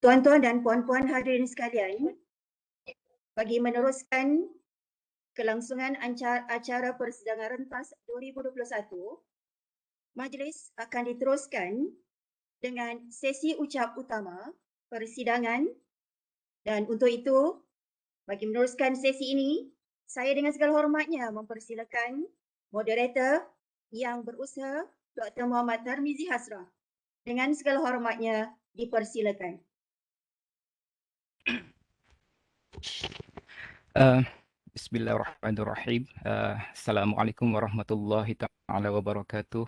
Tuan-tuan dan puan-puan hadirin sekalian, bagi meneruskan kelangsungan acara persidangan rentas 2021, majlis akan diteruskan dengan sesi ucap utama persidangan, dan untuk itu, bagi meneruskan sesi ini, saya dengan segala hormatnya mempersilakan moderator yang berusaha Dr. Muhammad Tarmizi Hasrah. Dengan segala hormatnya dipersilakan. Bismillahirrahmanirrahim. Assalamualaikum warahmatullahi taala wabarakatuh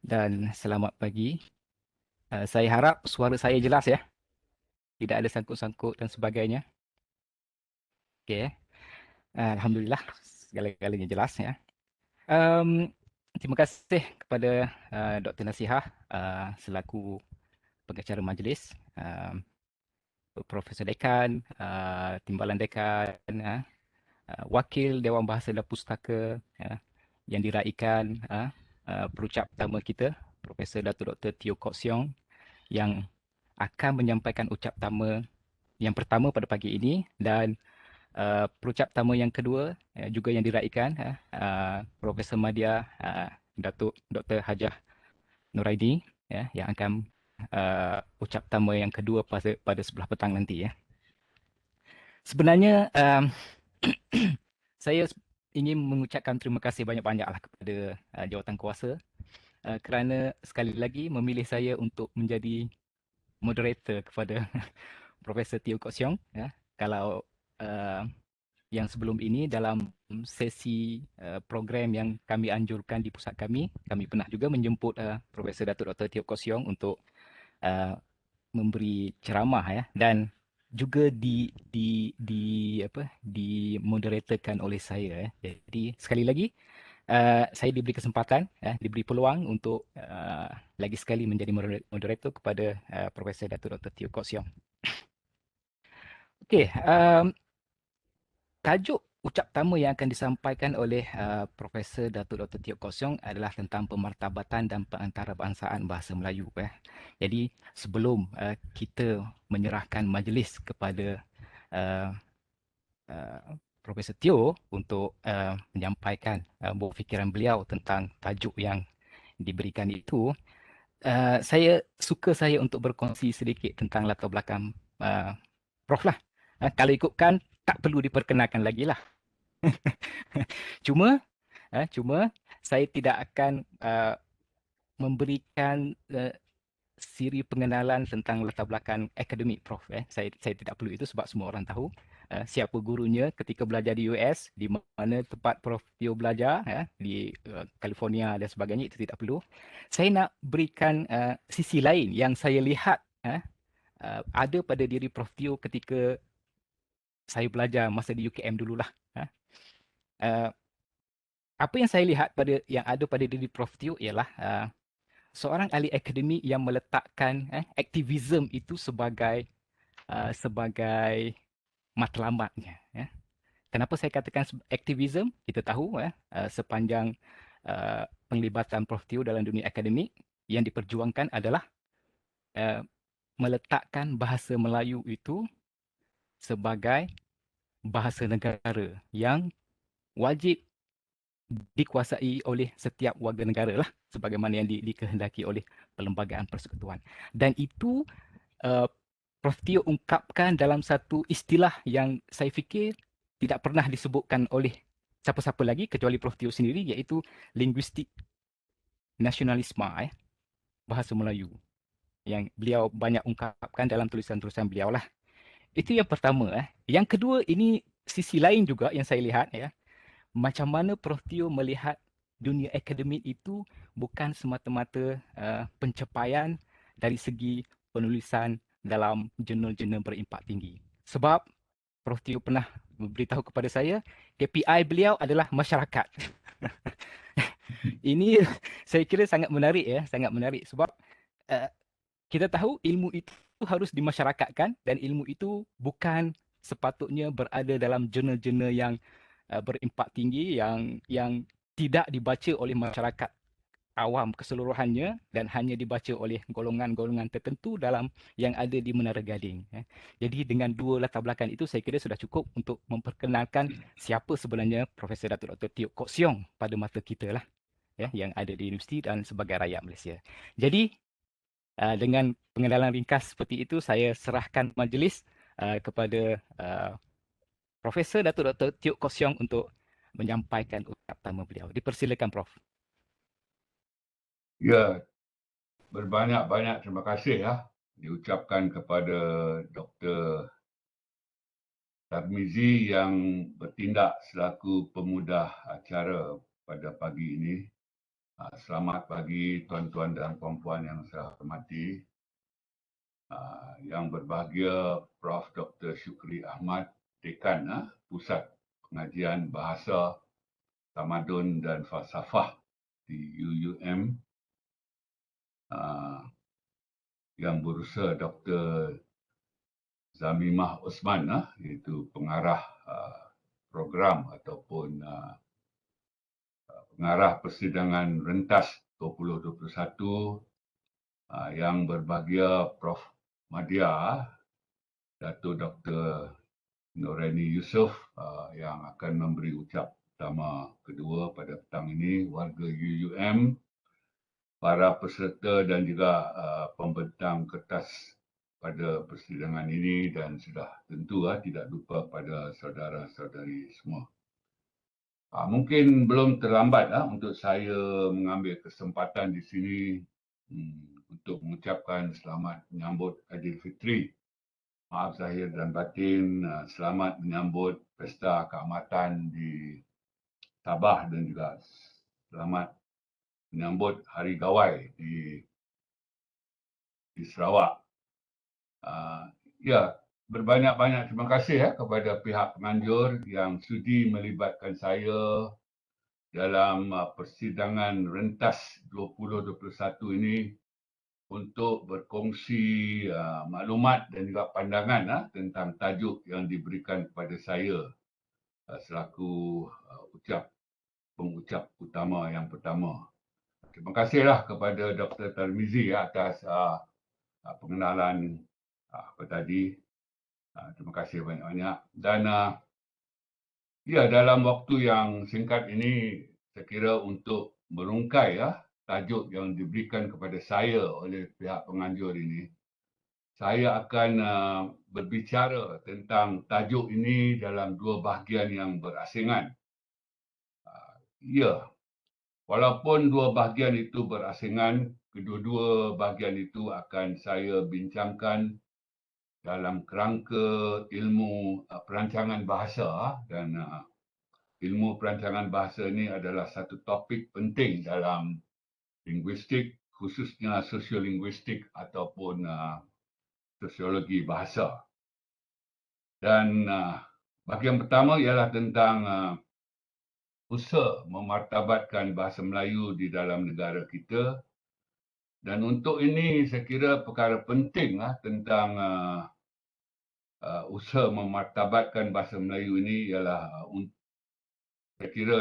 dan selamat pagi. Saya harap suara saya jelas ya. Tidak ada sangkut-sangkut dan sebagainya. Okey. Alhamdulillah segala-galanya jelas ya. Terima kasih kepada Dr. Nasihah selaku pengacara majlis, Profesor Dekan, Timbalan Dekan, Wakil Dewan Bahasa dan Pustaka yang diraikan perucap pertama kita, Profesor Datuk Dr. Teo Kok Siong yang akan menyampaikan ucap pertama yang pertama pada pagi ini, dan perucap pertama yang kedua juga yang diraikan Profesor Madya Datuk Dr. Hajah Nuraidi yang akan ucap pertama yang kedua pada sebelah petang nanti ya. Sebenarnya saya ingin mengucapkan terima kasih banyak-banyaklah kepada jawatan kuasa kerana sekali lagi memilih saya untuk menjadi moderator kepada Profesor Teo Kok Siong. Kalau yang sebelum ini dalam sesi program yang kami anjurkan di pusat kami pernah juga menjemput Profesor Datuk Dr. Teo Kok Siong untuk memberi ceramah dan juga dimoderatorkan oleh saya. Jadi sekali lagi saya diberi kesempatan, diberi peluang untuk lagi sekali menjadi moderator kepada Profesor Datuk Dr. Teo Kok Siong. Okey, tajuk ucap pertama yang akan disampaikan oleh Profesor Datuk Dr. Teo Kok Siong adalah tentang pemartabatan dan pengantarabangsaaan bahasa Melayu. Jadi sebelum kita menyerahkan majlis kepada Profesor Teo untuk menyampaikan buah fikiran beliau tentang tajuk yang diberikan itu, saya untuk berkongsi sedikit tentang latar belakang Prof lah. Kalau ikutkan tak perlu diperkenalkan lagi lah. Cuma saya tidak akan memberikan siri pengenalan tentang latar belakang akademik Prof. Saya tidak perlu itu sebab semua orang tahu siapa gurunya ketika belajar di US, di mana tempat Prof. Teo belajar, di California dan sebagainya, itu tidak perlu. Saya nak berikan sisi lain yang saya lihat ada pada diri Prof. Teo ketika saya belajar masa di UKM dululah. Apa yang saya lihat yang ada pada diri Prof. Teo ialah seorang ahli akademik yang meletakkan aktivisme itu sebagai matlamatnya. Kenapa saya katakan aktivisme? Kita tahu sepanjang penglibatan Prof. Teo dalam dunia akademik, yang diperjuangkan adalah meletakkan bahasa Melayu itu sebagai bahasa negara yang wajib dikuasai oleh setiap warga negara lah, sebagaimana yang dikehendaki oleh Perlembagaan Persekutuan. Dan itu Prof. Teo ungkapkan dalam satu istilah yang saya fikir tidak pernah disebutkan oleh siapa-siapa lagi kecuali Prof. Teo sendiri, iaitu linguistik nasionalisme, bahasa Melayu, yang beliau banyak ungkapkan dalam tulisan-tulisan beliau lah. Itu yang pertama. Yang kedua, ini sisi lain juga yang saya lihat, macam mana Prof. Teo melihat dunia akademik itu bukan semata-mata pencapaian dari segi penulisan dalam jurnal-jurnal berimpak tinggi. Sebab Prof. Teo pernah memberitahu kepada saya, KPI beliau adalah masyarakat. Ini saya kira sangat menarik, sangat menarik sebab kita tahu ilmu itu harus dimasyarakatkan, dan ilmu itu bukan sepatutnya berada dalam jurnal-jurnal yang berimpak tinggi yang tidak dibaca oleh masyarakat awam keseluruhannya dan hanya dibaca oleh golongan-golongan tertentu dalam yang ada di Menara Gading. Jadi dengan dua latar belakang itu saya kira sudah cukup untuk memperkenalkan siapa sebenarnya Profesor Datuk Dr. Teo Kok Siong pada mata kita lah, yang ada di universiti dan sebagai rakyat Malaysia. Jadi dengan pengenalan ringkas seperti itu, saya serahkan majlis kepada Profesor Datuk Dr. Teo Kok Siong untuk menyampaikan ucap pertama beliau. Dipersilakan, Prof. Ya, berbanyak-banyak terima kasih diucapkan kepada Dr. Tarmizi yang bertindak selaku pemudah acara pada pagi ini. Selamat pagi tuan-tuan dan puan-puan yang saya hormati. Yang berbahagia Prof. Dr. Syukri Ahmad, Dekan Pusat Pengajian Bahasa, Tamadun dan Falsafah di UUM. Yang berusaha Dr. Zamimah Osman, iaitu pengarah program ataupun pengarah persidangan rentas 2021, yang berbahagia Prof. Madya, Datuk Dr. Noraini Yusof yang akan memberi ucap pertama kedua pada petang ini, warga UUM, para peserta dan juga pembentang kertas pada persidangan ini dan sudah tentu tidak lupa pada saudara-saudari semua. Mungkin belum terlambat untuk saya mengambil kesempatan di sini untuk mengucapkan selamat menyambut Aidilfitri. Maaf zahir dan batin, selamat menyambut Pesta Keamatan di Sabah dan juga selamat menyambut Hari Gawai di Sarawak. Berbanyak-banyak terima kasih kepada pihak penganjur yang sudi melibatkan saya dalam persidangan rentas 2021 ini untuk berkongsi maklumat dan juga pandangan tentang tajuk yang diberikan kepada saya selaku pengucap utama yang pertama. Terima kasihlah kepada Dr. Tarmizi atas pengenalan tadi. Terima kasih banyak-banyak. Dan dalam waktu yang singkat ini, saya kira untuk merungkai tajuk yang diberikan kepada saya oleh pihak penganjur ini, saya akan berbicara tentang tajuk ini dalam dua bahagian yang berasingan. Walaupun dua bahagian itu berasingan, kedua-dua bahagian itu akan saya bincangkan dalam kerangka ilmu perancangan bahasa, dan ilmu perancangan bahasa ini adalah satu topik penting dalam linguistik, khususnya sosiolinguistik ataupun sosiologi bahasa. Dan bahagian pertama ialah tentang usaha memartabatkan bahasa Melayu di dalam negara kita. Dan untuk ini saya kira perkara penting tentang usaha memartabatkan bahasa Melayu ini ialah saya kira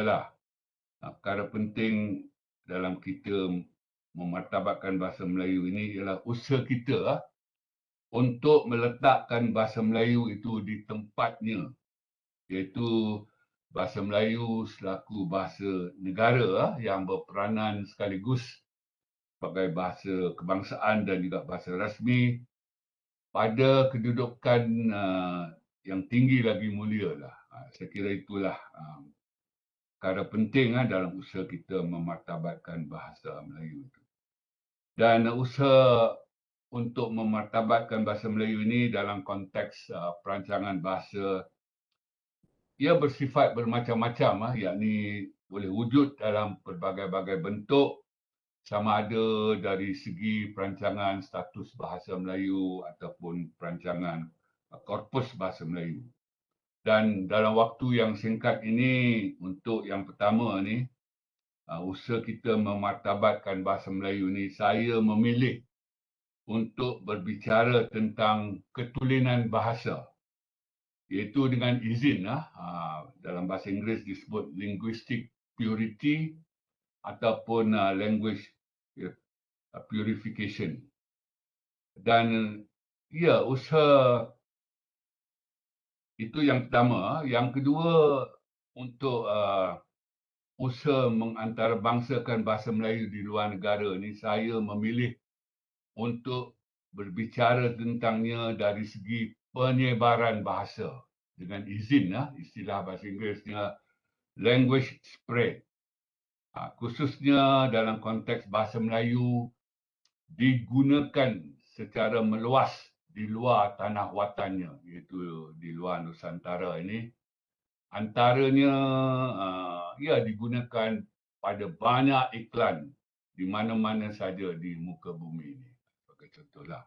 perkara penting dalam kita memartabatkan bahasa Melayu ini ialah usaha kita untuk meletakkan bahasa Melayu itu di tempatnya, iaitu bahasa Melayu selaku bahasa negara yang berperanan sekaligus sebagai bahasa kebangsaan dan juga bahasa rasmi pada kedudukan yang tinggi lagi mulia lah. Saya kira itulah perkara penting dalam usaha kita memartabatkan bahasa Melayu itu. Dan usaha untuk memartabatkan bahasa Melayu ini dalam konteks perancangan bahasa, ia bersifat bermacam-macam, yakni boleh wujud dalam pelbagai-bagai bentuk, sama ada dari segi perancangan status bahasa Melayu ataupun perancangan korpus bahasa Melayu. Dan dalam waktu yang singkat ini, untuk yang pertama ni, usaha kita memartabatkan bahasa Melayu ni, saya memilih untuk berbicara tentang ketulinan bahasa, iaitu dengan izin dalam bahasa Inggeris disebut linguistic purity ataupun language purification. Dan ya, usaha itu yang pertama. Yang kedua, untuk usaha mengantarabangsakan bahasa Melayu di luar negara ni, saya memilih untuk berbicara tentangnya dari segi penyebaran bahasa dengan izin, istilah bahasa Inggerisnya language spread. Khususnya dalam konteks bahasa Melayu digunakan secara meluas di luar tanah watannya, iaitu di luar Nusantara ini. Antaranya ia digunakan pada banyak iklan di mana-mana saja di muka bumi ini, sebagai contohlah.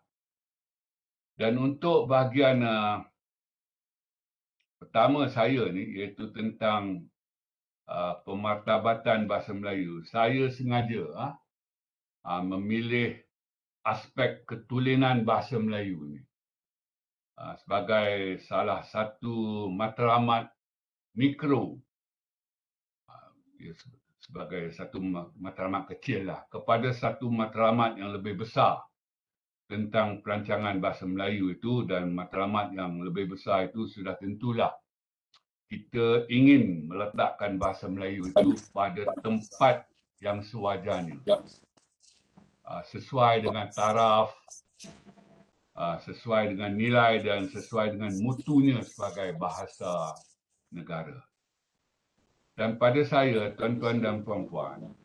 Dan untuk bahagian pertama saya ni, iaitu tentang pemartabatan bahasa Melayu, saya sengaja memilih aspek ketulinan bahasa Melayu ni sebagai salah satu matlamat mikro, sebagai satu matlamat kecil kepada satu matlamat yang lebih besar tentang perancangan bahasa Melayu itu. Dan matlamat yang lebih besar itu sudah tentulah kita ingin meletakkan bahasa Melayu itu pada tempat yang sewajarnya, sesuai dengan taraf, sesuai dengan nilai dan sesuai dengan mutunya sebagai bahasa negara. Dan pada saya, tuan-tuan dan puan-puan,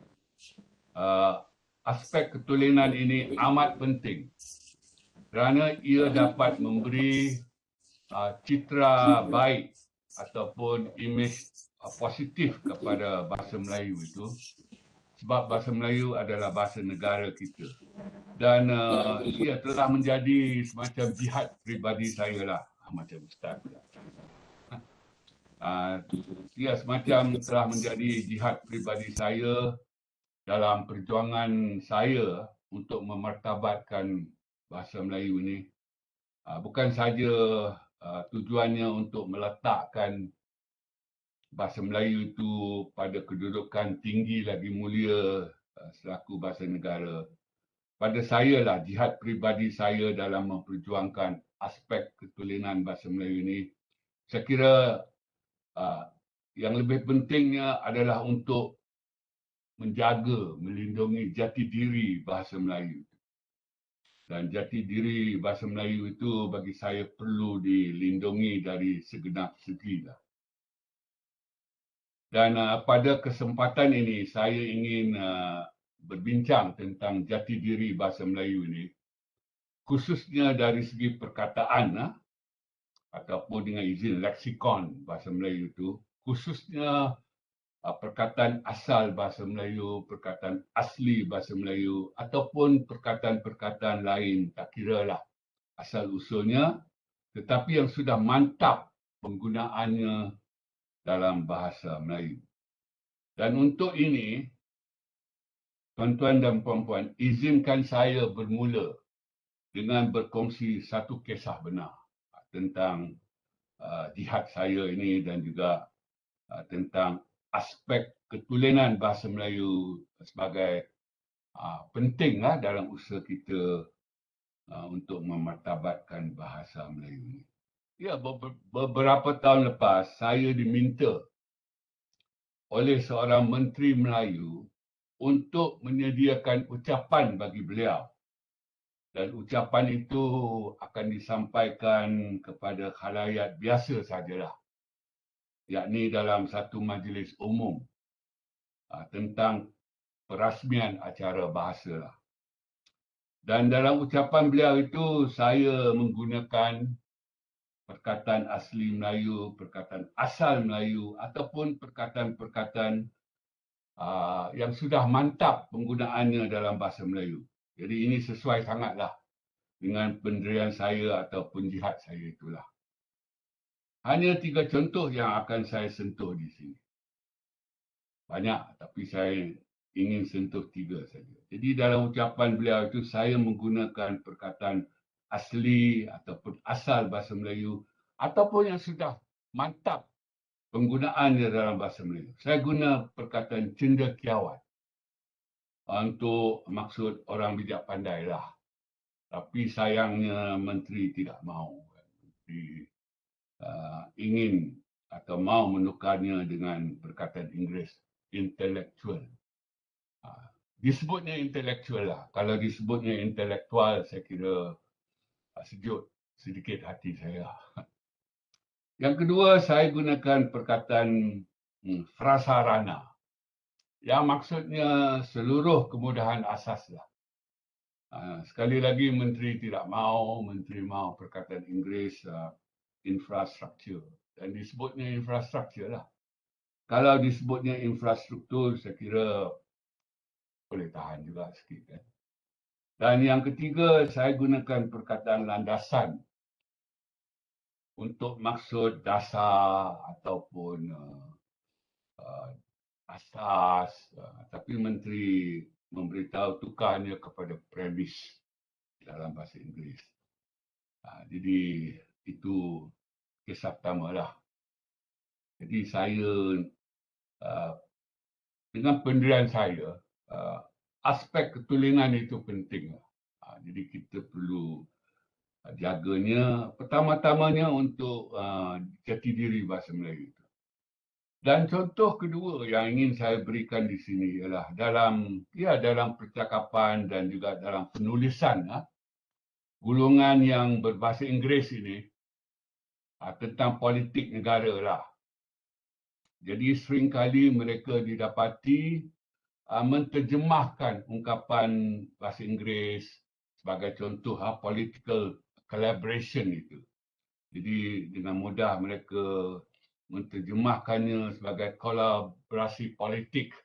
aspek ketulinan ini amat penting kerana ia dapat memberi citra baik ataupun imej positif kepada bahasa Melayu itu, sebab bahasa Melayu adalah bahasa negara kita. Dan ia telah menjadi semacam jihad peribadi saya lah, macam Ustaz. Ia semacam telah menjadi jihad peribadi saya dalam perjuangan saya untuk memartabatkan bahasa Melayu ini. Bukan saja tujuannya untuk meletakkan bahasa Melayu itu pada kedudukan tinggi lagi mulia selaku bahasa negara. Pada saya lah, jihad peribadi saya dalam memperjuangkan aspek ketulinan bahasa Melayu ini, saya kira yang lebih pentingnya adalah untuk menjaga, melindungi jati diri bahasa Melayu. Dan jati diri bahasa Melayu itu bagi saya perlu dilindungi dari segenap segi. Dan pada kesempatan ini saya ingin berbincang tentang jati diri bahasa Melayu ini, khususnya dari segi perkataan ataupun dengan izin leksikon bahasa Melayu itu, khususnya perkataan asal bahasa Melayu, perkataan asli bahasa Melayu ataupun perkataan-perkataan lain, tak kiralah asal usulnya, tetapi yang sudah mantap penggunaannya dalam bahasa Melayu. Dan untuk ini, tuan-tuan dan puan-puan, izinkan saya bermula dengan berkongsi satu kisah benar tentang jihad saya ini dan juga tentang aspek ketulinan bahasa Melayu sebagai penting dalam usaha kita untuk memartabatkan bahasa Melayu ini. Ya, beberapa tahun lepas saya diminta oleh seorang menteri Melayu untuk menyediakan ucapan bagi beliau. Dan ucapan itu akan disampaikan kepada khalayak biasa sajalah, yakni dalam satu majlis umum tentang perasmian acara bahasa. Dan dalam ucapan beliau itu, saya menggunakan perkataan asli Melayu, perkataan asal Melayu ataupun perkataan-perkataan yang sudah mantap penggunaannya dalam bahasa Melayu. Jadi ini sesuai sangatlah dengan pendirian saya ataupun jihad saya itulah. Hanya 3 contoh yang akan saya sentuh di sini. Banyak, tapi saya ingin sentuh 3 saja. Jadi dalam ucapan beliau itu, saya menggunakan perkataan asli ataupun asal bahasa Melayu ataupun yang sudah mantap penggunaannya dalam bahasa Melayu. Saya guna perkataan cendekiawan. untuk maksud orang bijak pandai lah. Tapi sayangnya menteri tidak mahu. Menteri ingin atau mahu menukarnya dengan perkataan Inggeris intellectual. Disebutnya intellectual lah. Kalau disebutnya intelektual, saya kira sejuk sedikit hati saya. Yang kedua, saya gunakan perkataan prasarana. Yang maksudnya seluruh kemudahan asas lah. Sekali lagi, menteri tidak mahu, menteri mahu perkataan Inggeris infrastruktur. Dan disebutnya infrastruktur lah. Kalau disebutnya infrastruktur, saya kira boleh tahan juga sikit kan. Dan yang ketiga, saya gunakan perkataan landasan untuk maksud dasar ataupun asas, tapi menteri memberitahu tukarnya kepada premis dalam bahasa Inggeris. Jadi itu kisah pertama lah. Jadi saya dengan pendirian saya, aspek ketulingan itu penting. Jadi kita perlu jaganya pertama-tamanya untuk jati diri bahasa Melayu itu. Dan contoh kedua yang ingin saya berikan di sini ialah dalam percakapan dan juga dalam penulisan golongan yang berbahasa Inggeris ini tentang politik negara lah. Jadi seringkali mereka didapati menterjemahkan ungkapan bahasa Inggeris sebagai contoh political collaboration itu. Jadi dengan mudah mereka menterjemahkannya sebagai kolaborasi politik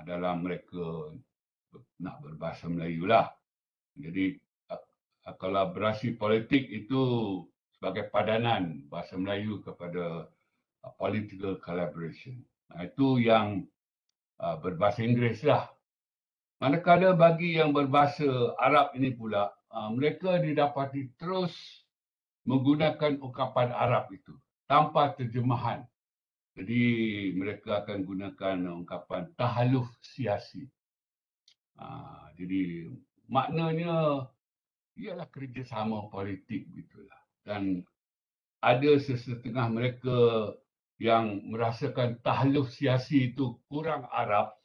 dalam mereka nak berbahasa Melayu lah. Jadi kolaborasi politik itu sebagai padanan bahasa Melayu kepada political collaboration. Itu yang berbahasa Inggeris lah. Manakala bagi yang berbahasa Arab ini pula, mereka didapati terus menggunakan ungkapan Arab itu tanpa terjemahan. Jadi mereka akan gunakan ungkapan tahaluf siasi. Jadi maknanya ialah kerjasama politik gitulah. Dan ada sesetengah mereka yang merasakan tahaluf siasi itu kurang Arab.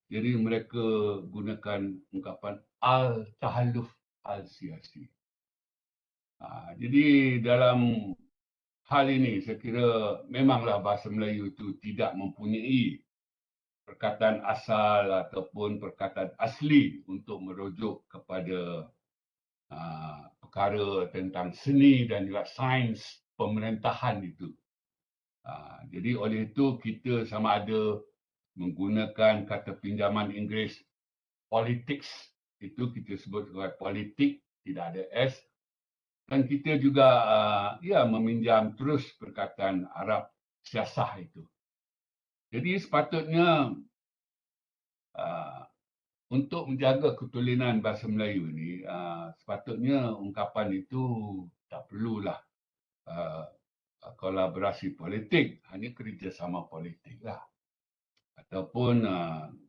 Jadi mereka gunakan ungkapan al-tahaluf al-siasi. Jadi dalam hal ini saya kira memanglah bahasa Melayu itu tidak mempunyai perkataan asal ataupun perkataan asli untuk merujuk kepada perkara tentang seni dan juga sains pemerintahan itu. Jadi oleh itu kita sama ada menggunakan kata pinjaman Inggeris politics, itu kita sebut sebagai politik, tidak ada S. Dan kita juga meminjam terus perkataan Arab siasah itu. Jadi sepatutnya untuk menjaga ketulinan bahasa Melayu ini, sepatutnya ungkapan itu tak perlulah kolaborasi politik, hanya kerjasama politik lah. Ataupun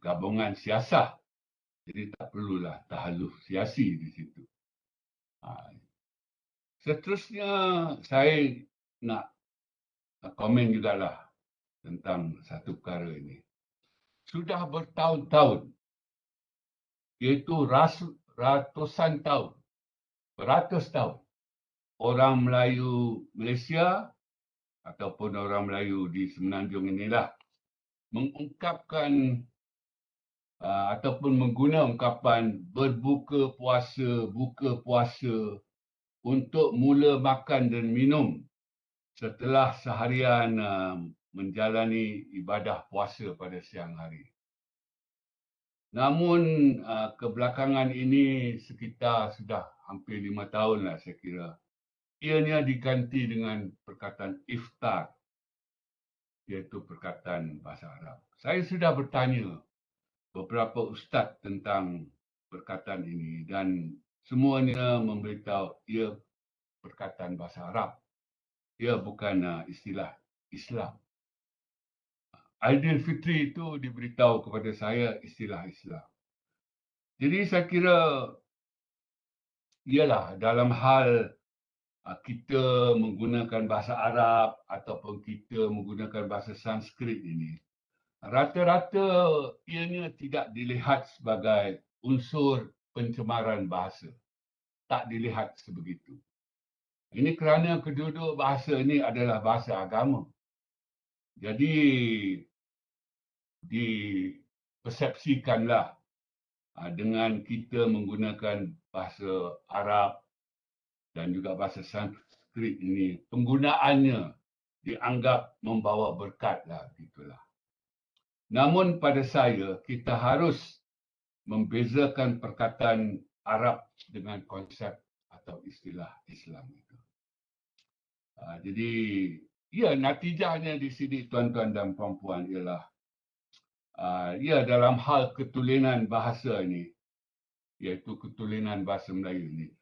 gabungan siasah. Jadi tak perlulah tahaluf siasi di situ. Seterusnya saya nak komen jugalah tentang satu perkara ini. Sudah bertahun-tahun, iaitu ratusan tahun, beratus tahun, orang Melayu Malaysia ataupun orang Melayu di Semenanjung inilah mengungkapkan ataupun menggunakan ungkapan berbuka puasa, buka puasa untuk mula makan dan minum setelah seharian menjalani ibadah puasa pada siang hari. Namun kebelakangan ini sekitar sudah hampir 5 tahun lah saya kira. Ianya diganti dengan perkataan iftar, iaitu perkataan bahasa Arab. Saya sudah bertanya beberapa ustaz tentang perkataan ini dan semuanya memberitahu ia perkataan bahasa Arab. Ia bukan istilah Islam. Aidilfitri itu diberitahu kepada saya istilah Islam. Jadi saya kira ialah dalam hal kita menggunakan bahasa Arab ataupun kita menggunakan bahasa Sanskrit ini, rata-rata ianya tidak dilihat sebagai unsur pencemaran bahasa. Tak dilihat sebegitu. Ini kerana kedua-dua bahasa ini adalah bahasa agama. Jadi dipersepsikanlah dengan kita menggunakan bahasa Arab dan juga bahasa Sanskrit ini, penggunaannya dianggap membawa berkat lah, gitulah. Namun pada saya, kita harus membezakan perkataan Arab dengan konsep atau istilah Islam itu. Jadi, ya, natijahnya di sini tuan-tuan dan puan-puan ialah ya, dalam hal ketulinan bahasa ini, iaitu ketulinan bahasa Melayu ini,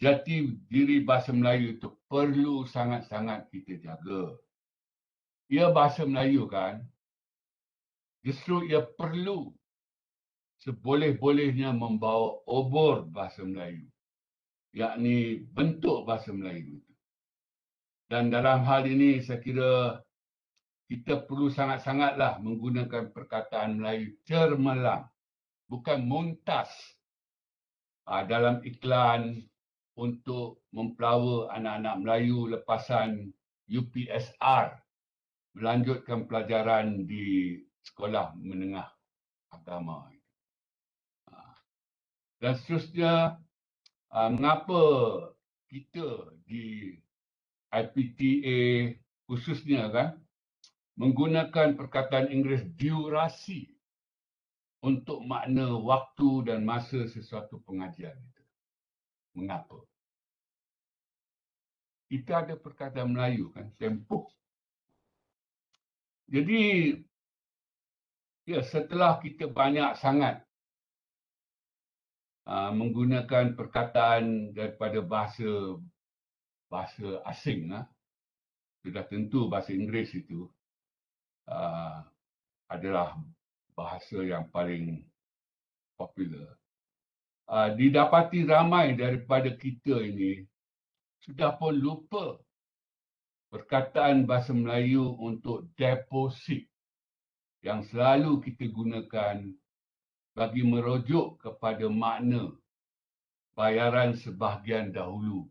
jati diri bahasa Melayu itu perlu sangat-sangat kita jaga. Ia bahasa Melayu kan, justru ia perlu seboleh-bolehnya membawa obor bahasa Melayu, yakni bentuk bahasa Melayu itu. Dan dalam hal ini saya kira kita perlu sangat-sangatlah menggunakan perkataan Melayu cermelang, bukan muntas dalam iklan untuk mempelawa anak-anak Melayu lepasan UPSR melanjutkan pelajaran di sekolah menengah agama. Dan seterusnya, mengapa kita di IPTA khususnya kan menggunakan perkataan Inggeris durasi untuk makna waktu dan masa sesuatu pengajian itu. Mengapa? Kita ada perkataan Melayu kan, tempoh. Jadi, ya, setelah kita banyak sangat menggunakan perkataan daripada bahasa asing, sudah tentu bahasa Inggeris itu adalah bahasa yang paling popular. Didapati ramai daripada kita ini sudah pun lupa perkataan bahasa Melayu untuk deposit yang selalu kita gunakan bagi merujuk kepada makna bayaran sebahagian dahulu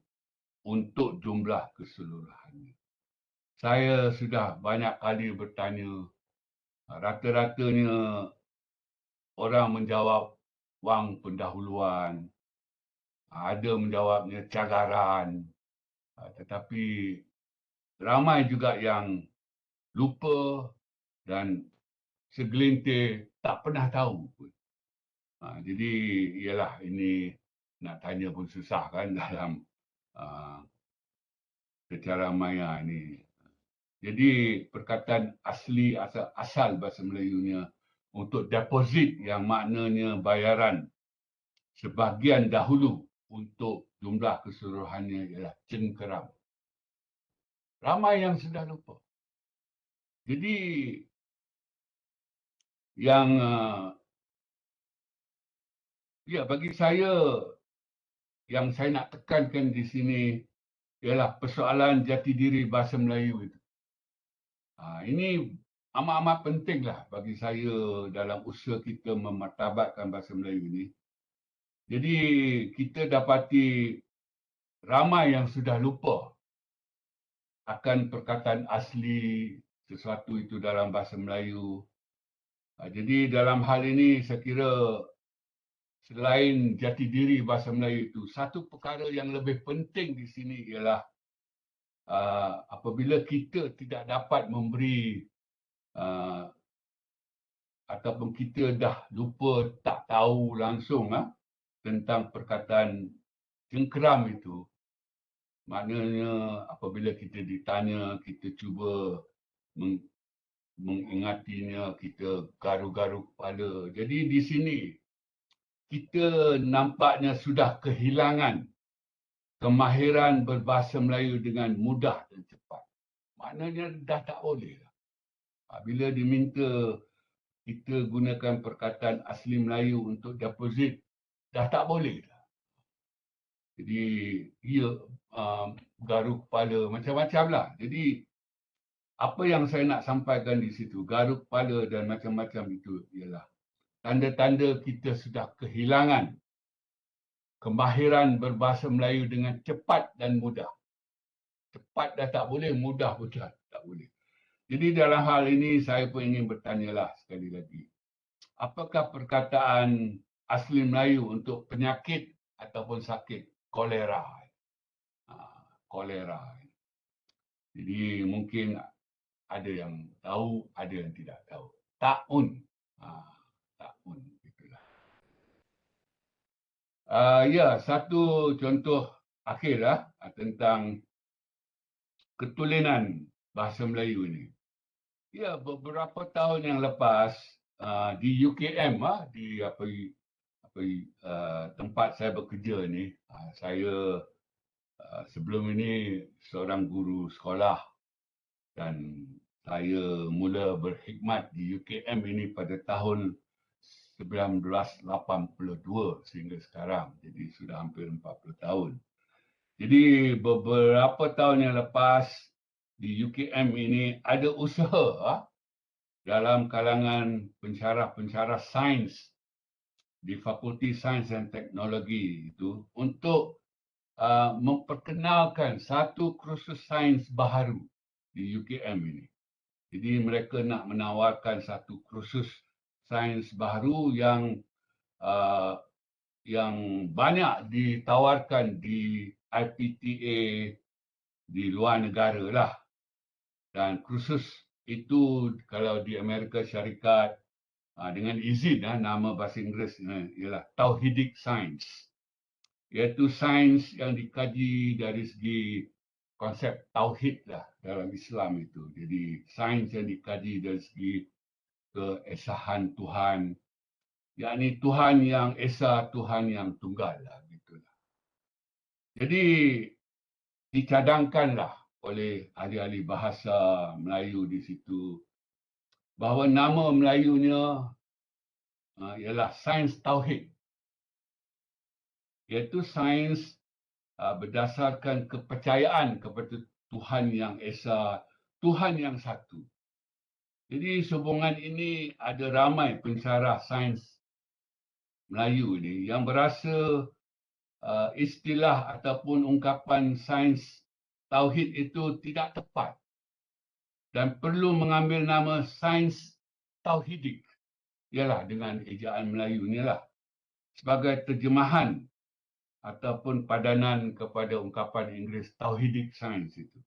untuk jumlah keseluruhannya. Saya sudah banyak kali bertanya, rata-ratanya orang menjawab wang pendahuluan, ada menjawabnya cagaran, tetapi ramai juga yang lupa dan segelintir tak pernah tahu pun. Jadi ialah ini nak tanya pun susah kan dalam secara maya ini. Jadi perkataan asli asal bahasa Melayunya untuk deposit yang maknanya bayaran sebahagian dahulu untuk jumlah keseluruhannya ialah cengkeram. Ramai yang sudah lupa. Jadi yang ya, bagi saya yang saya nak tekankan di sini ialah persoalan jati diri bahasa Melayu itu. Ini amat-amat pentinglah bagi saya dalam usaha kita memartabatkan bahasa Melayu ini. Jadi kita dapati ramai yang sudah lupa akan perkataan asli sesuatu itu dalam bahasa Melayu. Jadi dalam hal ini saya kira selain jati diri bahasa Melayu itu, satu perkara yang lebih penting di sini ialah apabila kita tidak dapat memberi ataupun kita dah lupa, tak tahu langsung tentang perkataan cengkeram itu, maknanya apabila kita ditanya, kita cuba mengingatinya, kita garu-garu kepala. Jadi di sini kita nampaknya sudah kehilangan kemahiran berbahasa Melayu dengan mudah dan cepat. Maknanya dah tak boleh. Bila diminta kita gunakan perkataan asli Melayu untuk deposit dah tak boleh dah. Jadi ia garuk kepala macam-macam lah. Jadi apa yang saya nak sampaikan di situ, garuk kepala dan macam-macam itu ialah tanda-tanda kita sudah kehilangan kemahiran berbahasa Melayu dengan cepat dan mudah. Cepat dah tak boleh, mudah pun dah tak boleh. Jadi dalam hal ini saya pun ingin bertanyalah sekali lagi. Apakah perkataan asli Melayu untuk penyakit ataupun sakit kolera? Kolera. Jadi mungkin ada yang tahu, ada yang tidak tahu. Taun. Taun. Itulah. Ya, satu contoh akhirlah tentang ketulinan bahasa Melayu ini. Ya, beberapa tahun yang lepas di UKM, di tempat saya bekerja ni, saya sebelum ini seorang guru sekolah dan saya mula berkhidmat di UKM ini pada tahun 1982 sehingga sekarang. Jadi sudah hampir 40 tahun. Jadi beberapa tahun yang lepas di UKM ini ada usaha dalam kalangan pensyarah-pensyarah sains di Fakulti Sains dan Teknologi itu untuk memperkenalkan satu kursus sains baharu di UKM ini. Jadi mereka nak menawarkan satu kursus sains baharu yang banyak ditawarkan di IPTA di luar negara lah. Dan kursus itu kalau di Amerika Syarikat dengan izin nama bahasa Inggeris ialah Tauhidic Science. Iaitu sains yang dikaji dari segi konsep tauhid lah dalam Islam itu. Jadi sains yang dikaji dari segi keesahan Tuhan, yakni Tuhan yang esa, Tuhan yang tunggal lah gitulah. Jadi dicadangkanlah oleh ahli-ahli bahasa Melayu di situ bahawa nama Melayunya ialah sains tauhid. Iaitu sains berdasarkan kepercayaan kepada Tuhan yang esa, Tuhan yang satu. Jadi sehubungan ini ada ramai pensyarah sains Melayu ini yang berasa istilah ataupun ungkapan sains tauhid itu tidak tepat dan perlu mengambil nama sains tauhidik. Ialah dengan ejaan Melayu inilah sebagai terjemahan ataupun padanan kepada ungkapan Inggeris tauhidic science itu.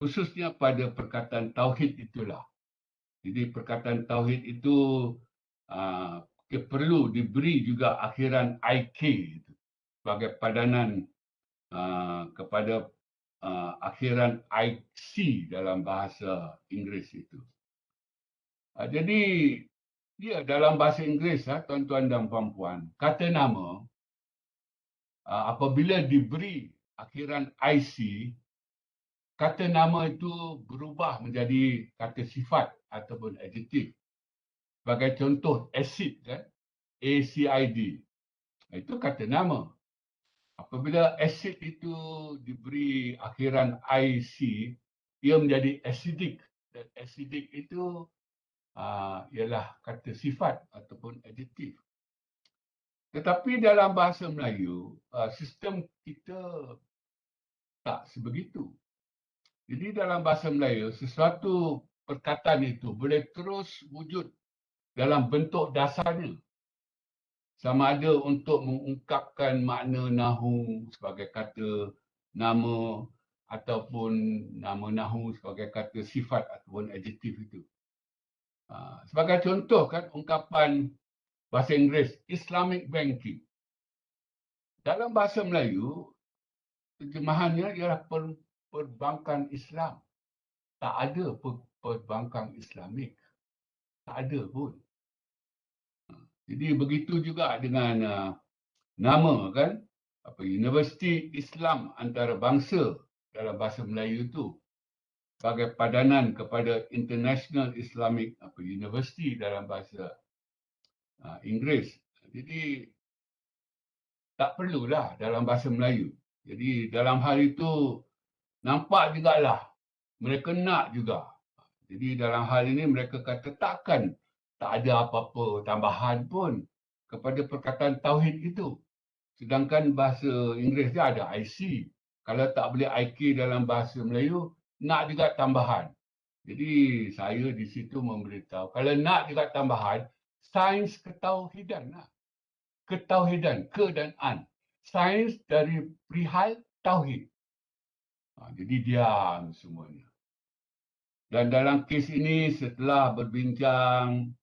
Khususnya pada perkataan tauhid itulah. Jadi perkataan tauhid itu perlu diberi juga akhiran IK itu sebagai padanan kepada akhiran IC dalam bahasa Inggeris itu. Jadi dalam bahasa Inggeris tuan-tuan dan puan-puan, kata nama apabila diberi akhiran IC, kata nama itu berubah menjadi kata sifat ataupun adjektif. Sebagai contoh, acid, ACID. Itu kata nama. Apabila acid itu diberi akhiran IC, ia menjadi acidic. Dan acidic itu ialah kata sifat ataupun adjektif. Tetapi dalam bahasa Melayu, sistem kita tak sebegitu. Jadi dalam bahasa Melayu, sesuatu perkataan itu boleh terus wujud dalam bentuk dasarnya. Sama ada untuk mengungkapkan makna nahu sebagai kata nama ataupun nama nahu sebagai kata sifat ataupun adjektif itu. Sebagai contoh kan ungkapan bahasa Inggeris, Islamic banking. Dalam bahasa Melayu, terjemahannya ialah perbankan Islam. Tak ada perbankan Islamik. Tak ada pun. Jadi begitu juga dengan nama kan, Universiti Islam Antarabangsa dalam bahasa Melayu itu sebagai padanan kepada International Islamic University dalam bahasa Inggeris. Jadi tak perlulah dalam bahasa Melayu. Jadi dalam hal itu nampak jugalah mereka nak juga. Jadi dalam hal ini mereka kata takkan tak ada apa-apa tambahan pun kepada perkataan tauhid itu. Sedangkan bahasa Inggeris dia ada IC. Kalau tak boleh IK dalam bahasa Melayu, nak juga tambahan. Jadi saya di situ memberitahu, kalau nak juga tambahan, sains ketauhidan lah. Ketauhidan, ke dan an. Sains dari perihal tauhid. Jadi diam semuanya. Dan dalam kes ini setelah berbincang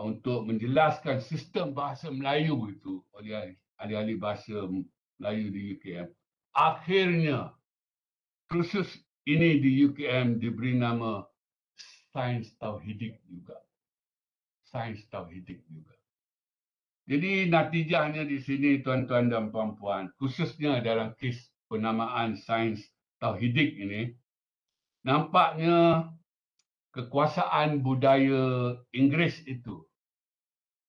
untuk menjelaskan sistem bahasa Melayu itu oleh ahli-ahli bahasa Melayu di UKM, akhirnya kursus ini di UKM diberi nama Sains Tauhidik juga. Sains Tauhidik juga. Jadi natijahnya di sini tuan-tuan dan puan-puan, khususnya dalam kes penamaan Sains Tauhidik ini, nampaknya kekuasaan budaya Inggeris itu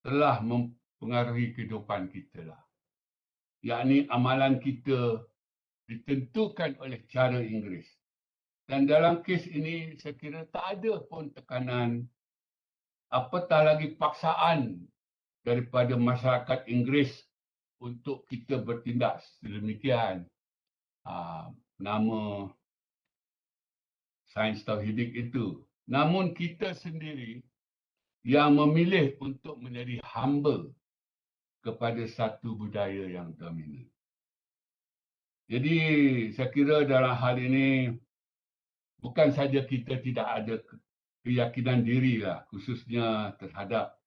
telah mempengaruhi kehidupan kita lah. Yakni amalan kita ditentukan oleh cara Inggeris. Dan dalam kes ini saya kira tak ada pun tekanan, apatah lagi paksaan daripada masyarakat Inggeris untuk kita bertindak sedemikian. Nama Sains Tauhidik itu. Namun kita sendiri yang memilih untuk menjadi hamba kepada satu budaya yang dominan. Jadi saya kira dalam hal ini bukan saja kita tidak ada keyakinan diri lah, khususnya terhadap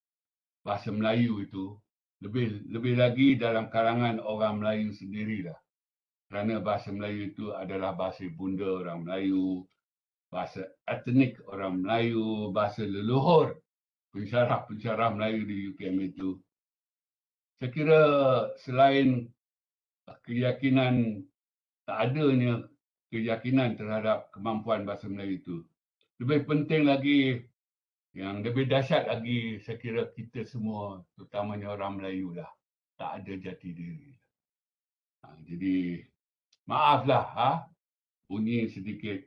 bahasa Melayu itu, lebih lagi dalam kalangan orang Melayu sendirilah. Kerana bahasa Melayu itu adalah bahasa ibunda orang Melayu, bahasa etnik orang Melayu, bahasa leluhur pensyarah Melayu di UKM itu. Saya kira selain keyakinan, tak adanya keyakinan terhadap kemampuan bahasa Melayu itu, lebih penting lagi, yang lebih dahsyat lagi, saya kira kita semua, terutamanya orang Melayu lah, tak ada jati diri. Jadi maaflah bunyi sedikit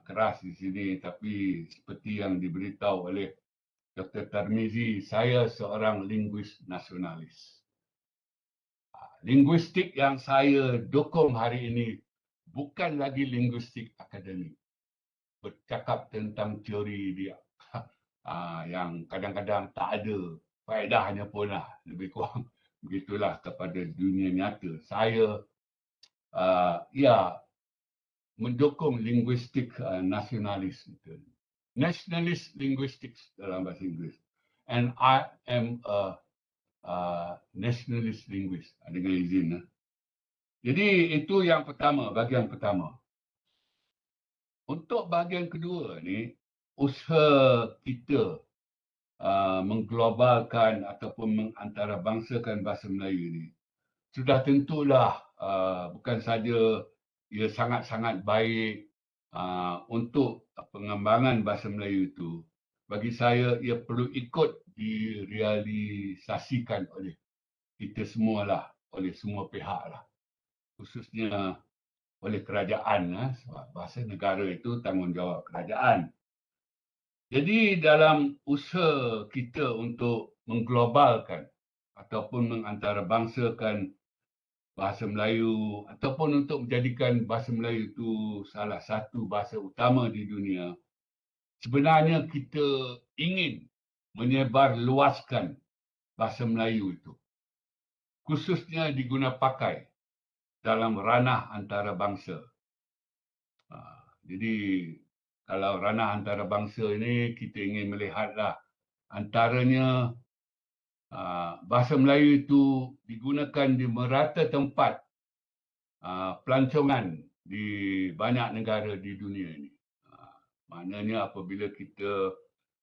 keras di sini, tapi seperti yang diberitahu oleh Dr. Tarmizi, saya seorang linguis nasionalis. Linguistik yang saya dukung hari ini bukan lagi linguistik akademik. Bercakap tentang teori dia yang kadang-kadang tak ada faedahnya pun lah, lebih kurang begitulah kepada dunia nyata. Saya mendukung linguistik nasionalis itu. Nationalist linguistics dalam bahasa Inggeris. And I am a nationalist linguist dengan izin. Jadi itu yang pertama, bahagian pertama. Untuk bahagian kedua ni, usaha kita mengglobalkan ataupun mengantarabangsakan bahasa Melayu ni sudah tentulah bukan saja ia sangat-sangat baik untuk pengembangan bahasa Melayu itu. Bagi saya, ia perlu ikut direalisasikan oleh kita semualah, oleh semua pihak lah. Khususnya oleh kerajaan. Sebab bahasa negara itu tanggungjawab kerajaan. Jadi dalam usaha kita untuk mengglobalkan ataupun mengantarabangsakan bahasa Melayu ataupun untuk menjadikan bahasa Melayu itu salah satu bahasa utama di dunia, sebenarnya kita ingin menyebarluaskan bahasa Melayu itu, khususnya diguna pakai dalam ranah antarabangsa. Jadi kalau ranah antarabangsa ini kita ingin melihatlah antaranya bahasa Melayu itu digunakan di merata tempat pelancongan di banyak negara di dunia ini. Maknanya apabila kita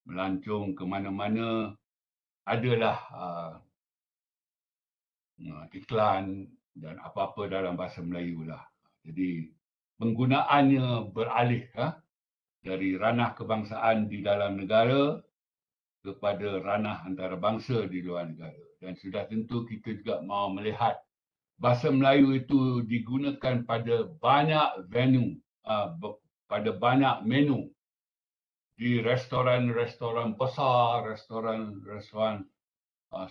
melancong ke mana-mana, adalah iklan dan apa-apa dalam bahasa Melayu lah. Jadi penggunaannya beralih dari ranah kebangsaan di dalam negara kepada ranah antarabangsa di luar negara. Dan sudah tentu kita juga mahu melihat bahasa Melayu itu digunakan pada banyak venue, pada banyak menu di restoran-restoran besar, restoran-restoran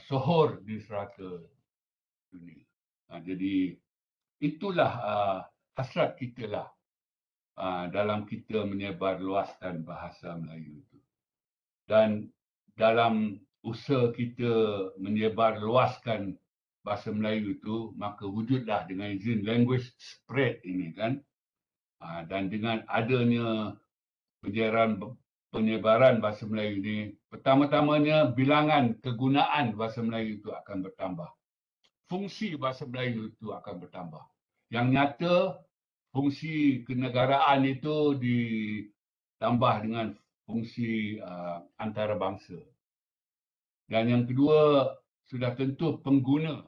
sohor di serata dunia. Jadi itulah hasrat kita lah dalam kita menyebarluaskan bahasa Melayu itu. Dan dalam usaha kita menyebarluaskan bahasa Melayu itu, maka wujudlah dengan izin language spread ini kan. Dan dengan adanya penyebaran bahasa Melayu ini, pertama-tamanya bilangan kegunaan bahasa Melayu itu akan bertambah. Fungsi bahasa Melayu itu akan bertambah. Yang nyata, fungsi kenegaraan itu ditambah dengan fungsi antarabangsa. Dan yang kedua, sudah tentu pengguna,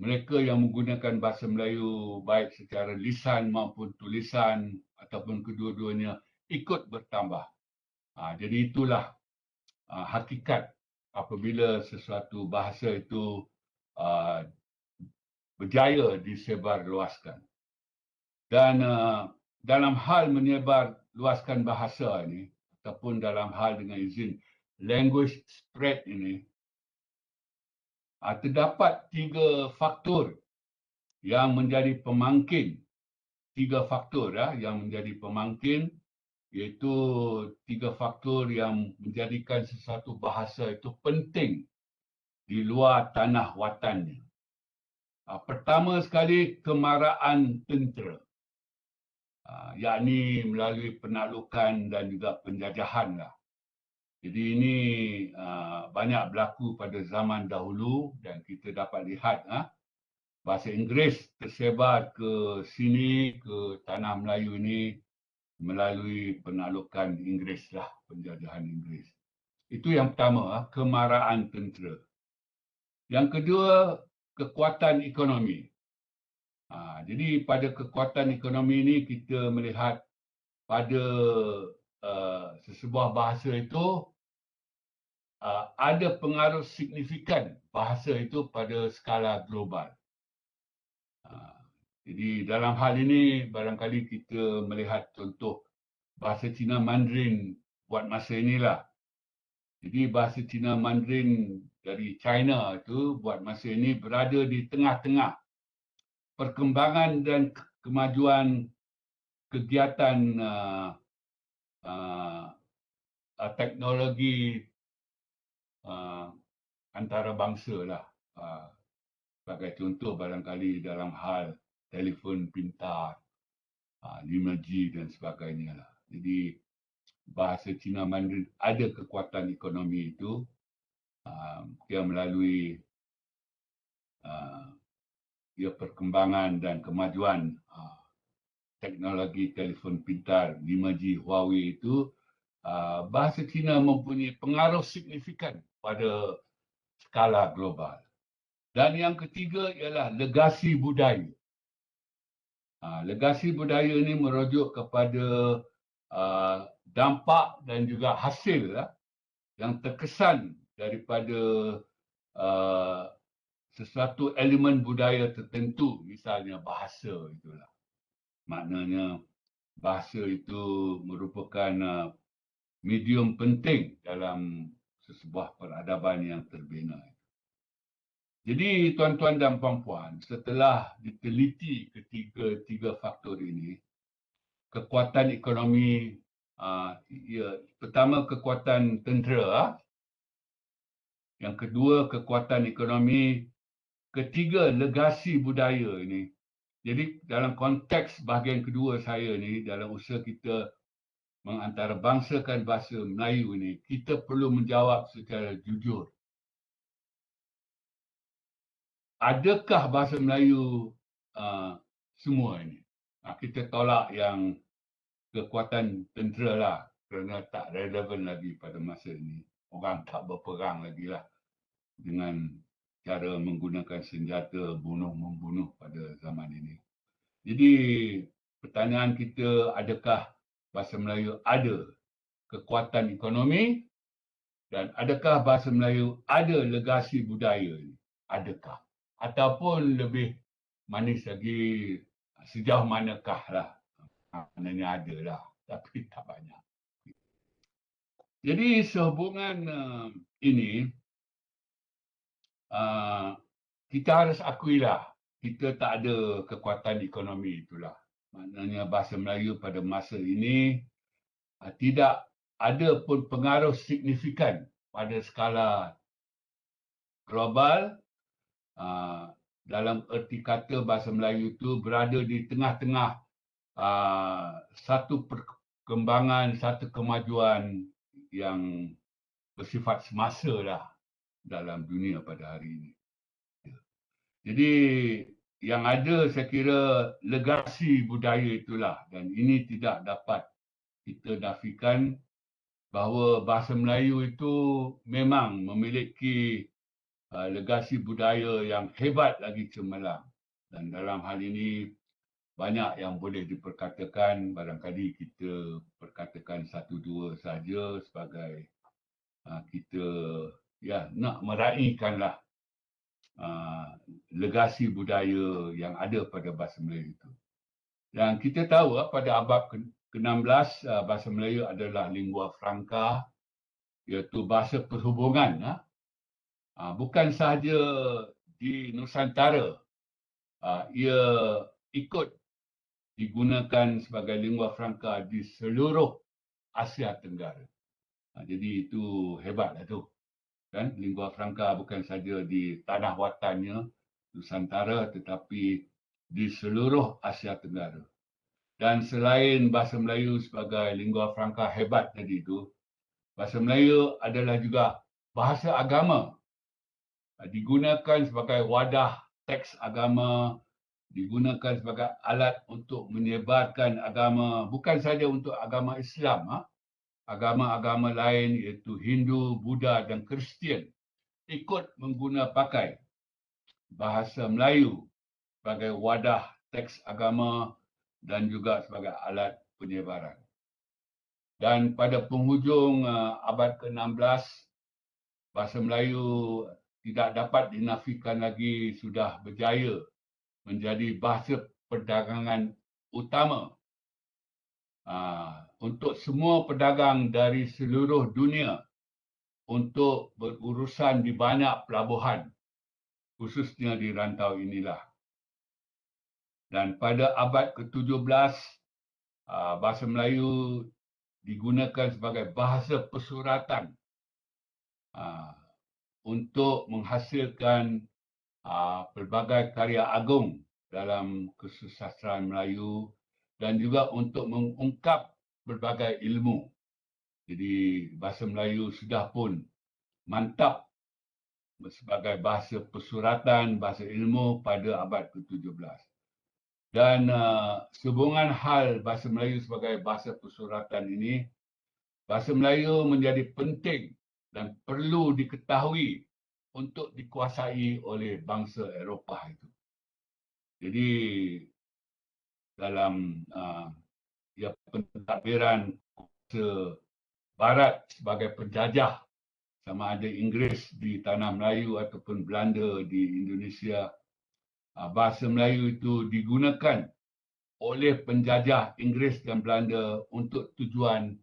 mereka yang menggunakan bahasa Melayu baik secara lisan maupun tulisan ataupun kedua-duanya ikut bertambah. Jadi itulah hakikat apabila sesuatu bahasa itu berjaya disebarluaskan. Dan dalam hal menyebarluaskan bahasa ini ataupun dalam hal dengan izin language spread ini, terdapat 3 faktor yang menjadi pemangkin. 3 faktor yang menjadi pemangkin, iaitu 3 faktor yang menjadikan sesuatu bahasa itu penting di luar tanah watannya. Pertama sekali, kemaraan tentera, yakni melalui penaklukan dan juga penjajahan lah. Jadi ini banyak berlaku pada zaman dahulu dan kita dapat lihat bahasa Inggeris tersebar ke sini, ke tanah Melayu ini melalui penaklukan Inggeris lah, penjajahan Inggeris. Itu yang pertama, kemaraan tentera. Yang kedua, kekuatan ekonomi. Jadi pada kekuatan ekonomi ini kita melihat pada sesebuah bahasa itu ada pengaruh signifikan bahasa itu pada skala global. Jadi dalam hal ini barangkali kita melihat contoh bahasa Cina Mandarin buat masa inilah. Jadi bahasa Cina Mandarin dari China itu buat masa ini berada di tengah-tengah perkembangan dan kemajuan kegiatan teknologi antarabangsa lah. Sebagai contoh barangkali dalam hal telefon pintar, 5G dan sebagainya lah. Jadi bahasa Cina Mandarin ada kekuatan ekonomi itu dia melalui perkembangan dan kemajuan teknologi telefon pintar 5G Huawei itu, bahasa Cina mempunyai pengaruh signifikan pada skala global. Dan yang ketiga ialah legasi budaya. Legasi budaya ini merujuk kepada dampak dan juga hasil yang terkesan daripada sesuatu elemen budaya tertentu, misalnya bahasa itulah. Maknanya bahasa itu merupakan medium penting dalam sesebuah peradaban yang terbina. Jadi tuan-tuan dan puan-puan, setelah diteliti ketiga faktor ini, kekuatan ekonomi, pertama kekuatan tentera, yang kedua kekuatan ekonomi, ketiga legasi budaya ini. Jadi dalam konteks bahagian kedua saya ni, dalam usaha kita mengantarabangsakan bahasa Melayu ini, kita perlu menjawab secara jujur. Adakah bahasa Melayu semua ini? Kita tolak yang kekuatan tentera lah kerana tak relevan lagi pada masa ini. Orang tak berperang lagi lah dengan cara menggunakan senjata bunuh-membunuh pada zaman ini. Jadi pertanyaan kita, adakah bahasa Melayu ada kekuatan ekonomi dan adakah bahasa Melayu ada legasi budaya ini? Adakah? Ataupun lebih manis lagi sejauh manakah lah. Maknanya ada lah, tapi tak banyak. Jadi sehubungan ini, kita harus akuilah, kita tak ada kekuatan ekonomi itulah. Maknanya bahasa Melayu pada masa ini tidak ada pun pengaruh signifikan pada skala global. Dalam erti kata bahasa Melayu itu berada di tengah-tengah satu perkembangan, satu kemajuan yang bersifat semasa lah dalam dunia pada hari ini. Jadi yang ada saya kira legasi budaya itulah, dan ini tidak dapat kita nafikan bahawa bahasa Melayu itu memang memiliki legasi budaya yang hebat lagi cemerlang. Dan dalam hal ini banyak yang boleh diperkatakan, barangkali kita perkatakan satu dua saja sebagai kita nak meraihkanlah legasi budaya yang ada pada bahasa Melayu itu. Dan kita tahu pada abad ke-16 bahasa Melayu adalah lingua franca, iaitu bahasa perhubungan. Bukan sahaja di Nusantara, ia ikut digunakan sebagai lingua franca di seluruh Asia Tenggara. Jadi itu hebatlah tu. Kan, lingua franca bukan saja di tanah watannya Nusantara, tetapi di seluruh Asia Tenggara. Dan selain bahasa Melayu sebagai lingua franca hebat tadi itu, bahasa Melayu adalah juga bahasa agama. Digunakan sebagai wadah teks agama, digunakan sebagai alat untuk menyebarkan agama, bukan saja untuk agama Islam, agama-agama lain iaitu Hindu, Buddha dan Kristian ikut pakai bahasa Melayu sebagai wadah teks agama dan juga sebagai alat penyebaran. Dan pada penghujung abad ke-16, bahasa Melayu tidak dapat dinafikan lagi sudah berjaya menjadi bahasa perdagangan utama untuk semua pedagang dari seluruh dunia untuk berurusan di banyak pelabuhan, khususnya di rantau inilah. Dan pada abad ke-17, bahasa Melayu digunakan sebagai bahasa pesuratan untuk menghasilkan pelbagai karya agung dalam kesusastraan Melayu dan juga untuk mengungkap berbagai ilmu. Jadi bahasa Melayu sudah pun mantap sebagai bahasa pesuratan, bahasa ilmu pada abad ke-17. Dan sehubungan hal bahasa Melayu sebagai bahasa pesuratan ini, bahasa Melayu menjadi penting dan perlu diketahui untuk dikuasai oleh bangsa Eropah itu. Jadi dalam pentadbiran kuasa Barat sebagai penjajah, sama ada Inggeris di tanah Melayu ataupun Belanda di Indonesia, bahasa Melayu itu digunakan oleh penjajah Inggeris dan Belanda untuk tujuan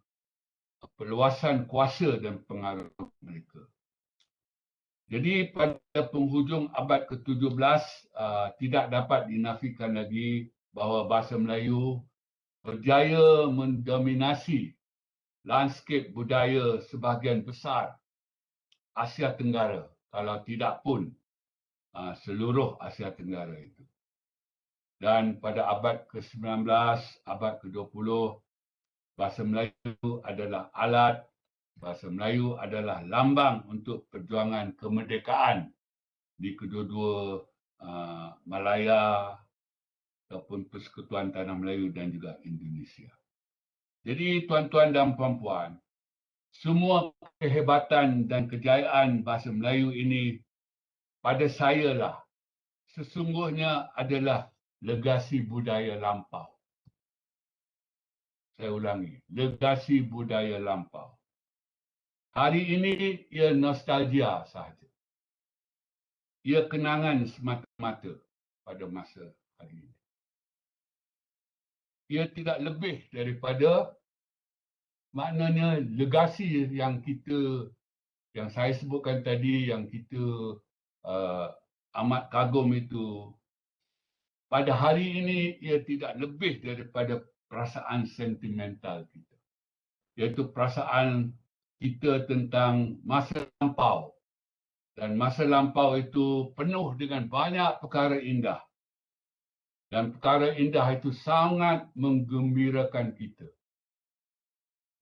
perluasan kuasa dan pengaruh mereka. Jadi pada penghujung abad ke-17 tidak dapat dinafikan lagi bahawa bahasa Melayu berjaya mendominasi lanskip budaya sebahagian besar Asia Tenggara, kalau tidak pun seluruh Asia Tenggara itu. Dan pada abad ke-19, abad ke-20, bahasa Melayu adalah alat, bahasa Melayu adalah lambang untuk perjuangan kemerdekaan di kedua-dua Malaya ataupun Persekutuan Tanah Melayu dan juga Indonesia. Jadi tuan-tuan dan puan-puan, semua kehebatan dan kejayaan bahasa Melayu ini pada saya lah sesungguhnya adalah legasi budaya lampau. Saya ulangi, legasi budaya lampau. Hari ini ia nostalgia sahaja. Ia kenangan semata-mata. pada masa hari ini. Ia tidak lebih daripada maknanya legasi yang saya sebutkan tadi, yang kita amat kagum itu. Pada hari ini, ia tidak lebih daripada perasaan sentimental kita. Iaitu perasaan kita tentang masa lampau. Dan masa lampau itu penuh dengan banyak perkara indah. Dan perkara indah itu sangat menggembirakan kita.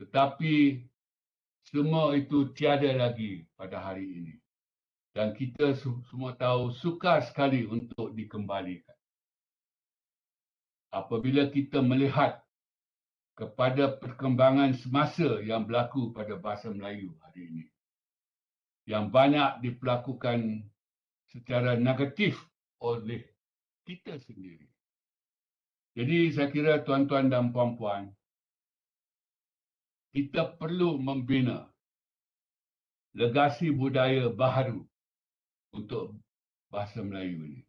Tetapi semua itu tiada lagi pada hari ini. Dan kita semua tahu sukar sekali untuk dikembalikan. Apabila kita melihat kepada perkembangan semasa yang berlaku pada bahasa Melayu hari ini, yang banyak diperlakukan secara negatif oleh kita sendiri. Jadi saya kira tuan-tuan dan puan-puan, kita perlu membina legasi budaya baharu untuk bahasa Melayu ini.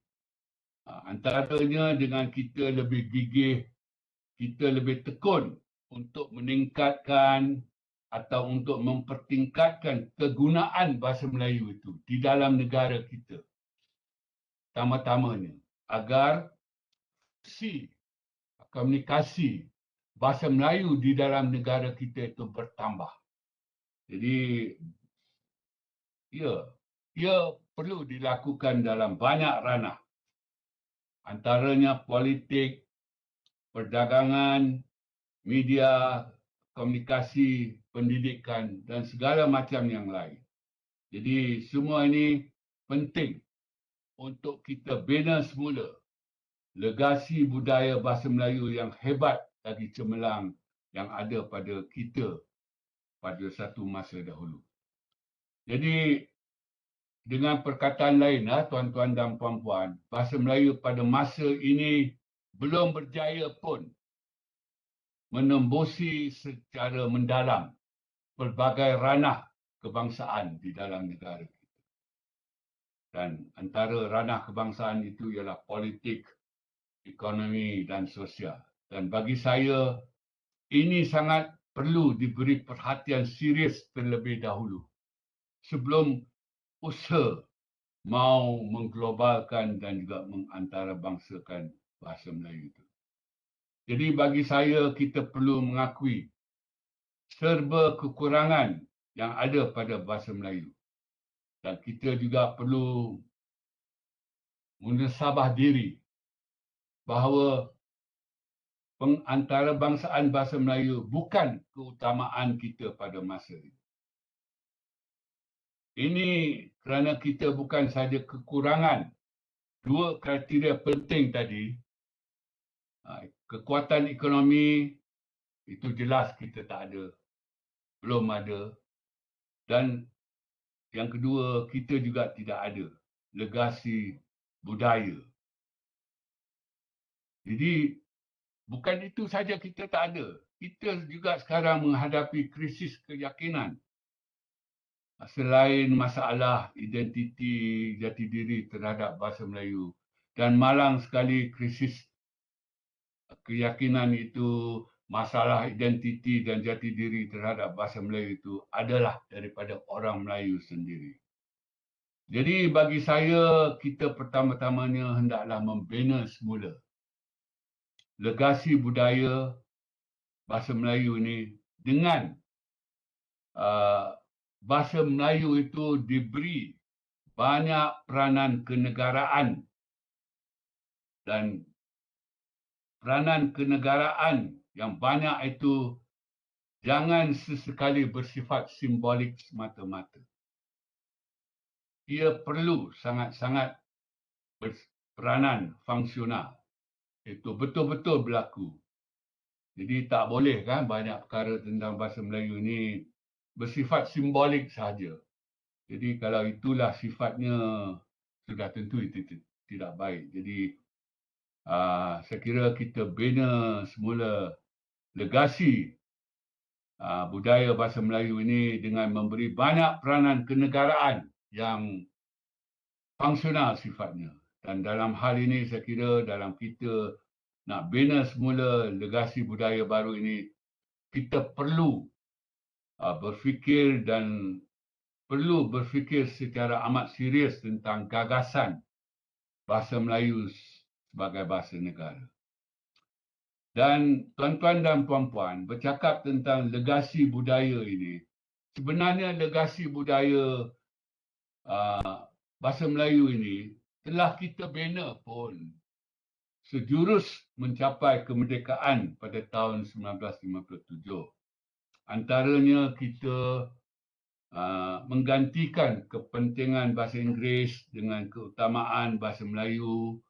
Antaranya dengan kita lebih gigih, kita lebih tekun untuk meningkatkan atau untuk mempertingkatkan kegunaan bahasa Melayu itu di dalam negara kita. Pertama-tamanya, agar fungsi komunikasi bahasa Melayu di dalam negara kita itu bertambah. Jadi, ia perlu dilakukan dalam banyak ranah. Antaranya politik, perdagangan, media, komunikasi, pendidikan dan segala macam yang lain. Jadi, semua ini penting untuk kita bina semula legasi budaya bahasa Melayu yang hebat lagi cemerlang yang ada pada kita pada satu masa dahulu. Jadi, dengan perkataan lain, tuan-tuan dan puan-puan, bahasa Melayu pada masa ini belum berjaya pun menembusi secara mendalam pelbagai ranah kebangsaan di dalam negara kita. Dan antara ranah kebangsaan itu ialah politik, ekonomi dan sosial. Dan bagi saya, ini sangat perlu diberi perhatian serius terlebih dahulu sebelum usaha mau mengglobalkan dan juga mengantarabangsakan bahasa Melayu itu. Jadi bagi saya, kita perlu mengakui serba kekurangan yang ada pada bahasa Melayu. Dan kita juga perlu muhasabah diri bahawa pengantarabangsaan bahasa Melayu bukan keutamaan kita pada masa ini. Ini kerana kita bukan sahaja kekurangan dua kriteria penting tadi. Kekuatan ekonomi itu jelas kita tak ada, belum ada. Dan yang kedua, kita juga tidak ada legasi budaya. Jadi, bukan itu saja kita tak ada. Kita juga sekarang menghadapi krisis keyakinan. Selain masalah identiti jati diri terhadap bahasa Melayu. Dan malang sekali krisis keyakinan itu, masalah identiti dan jati diri terhadap bahasa Melayu itu adalah daripada orang Melayu sendiri. Jadi bagi saya, kita pertama-tamanya hendaklah membina semula legasi budaya bahasa Melayu ini dengan bahasa Melayu itu diberi banyak peranan kenegaraan dan peranan kenegaraan yang banyak itu jangan sesekali bersifat simbolik semata-mata. Ia perlu sangat-sangat berperanan fungsional. Itu betul-betul berlaku. Jadi tak boleh kan banyak perkara tentang bahasa Melayu ini bersifat simbolik sahaja. Jadi kalau itulah sifatnya, sudah tentu itu tidak baik. Jadi saya kira kita bina semula legasi budaya bahasa Melayu ini dengan memberi banyak peranan kenegaraan yang fungsional sifatnya. Dan dalam hal ini saya kira dalam kita nak bina semula legasi budaya baru ini, kita perlu berfikir dan perlu berfikir secara amat serius tentang gagasan bahasa Melayu sebagai bahasa negara. Dan tuan-tuan dan puan-puan, bercakap tentang legasi budaya ini, sebenarnya legasi budaya bahasa Melayu ini telah kita bina pun sejurus mencapai kemerdekaan pada tahun 1957. Antaranya kita menggantikan kepentingan bahasa Inggeris dengan keutamaan bahasa Melayu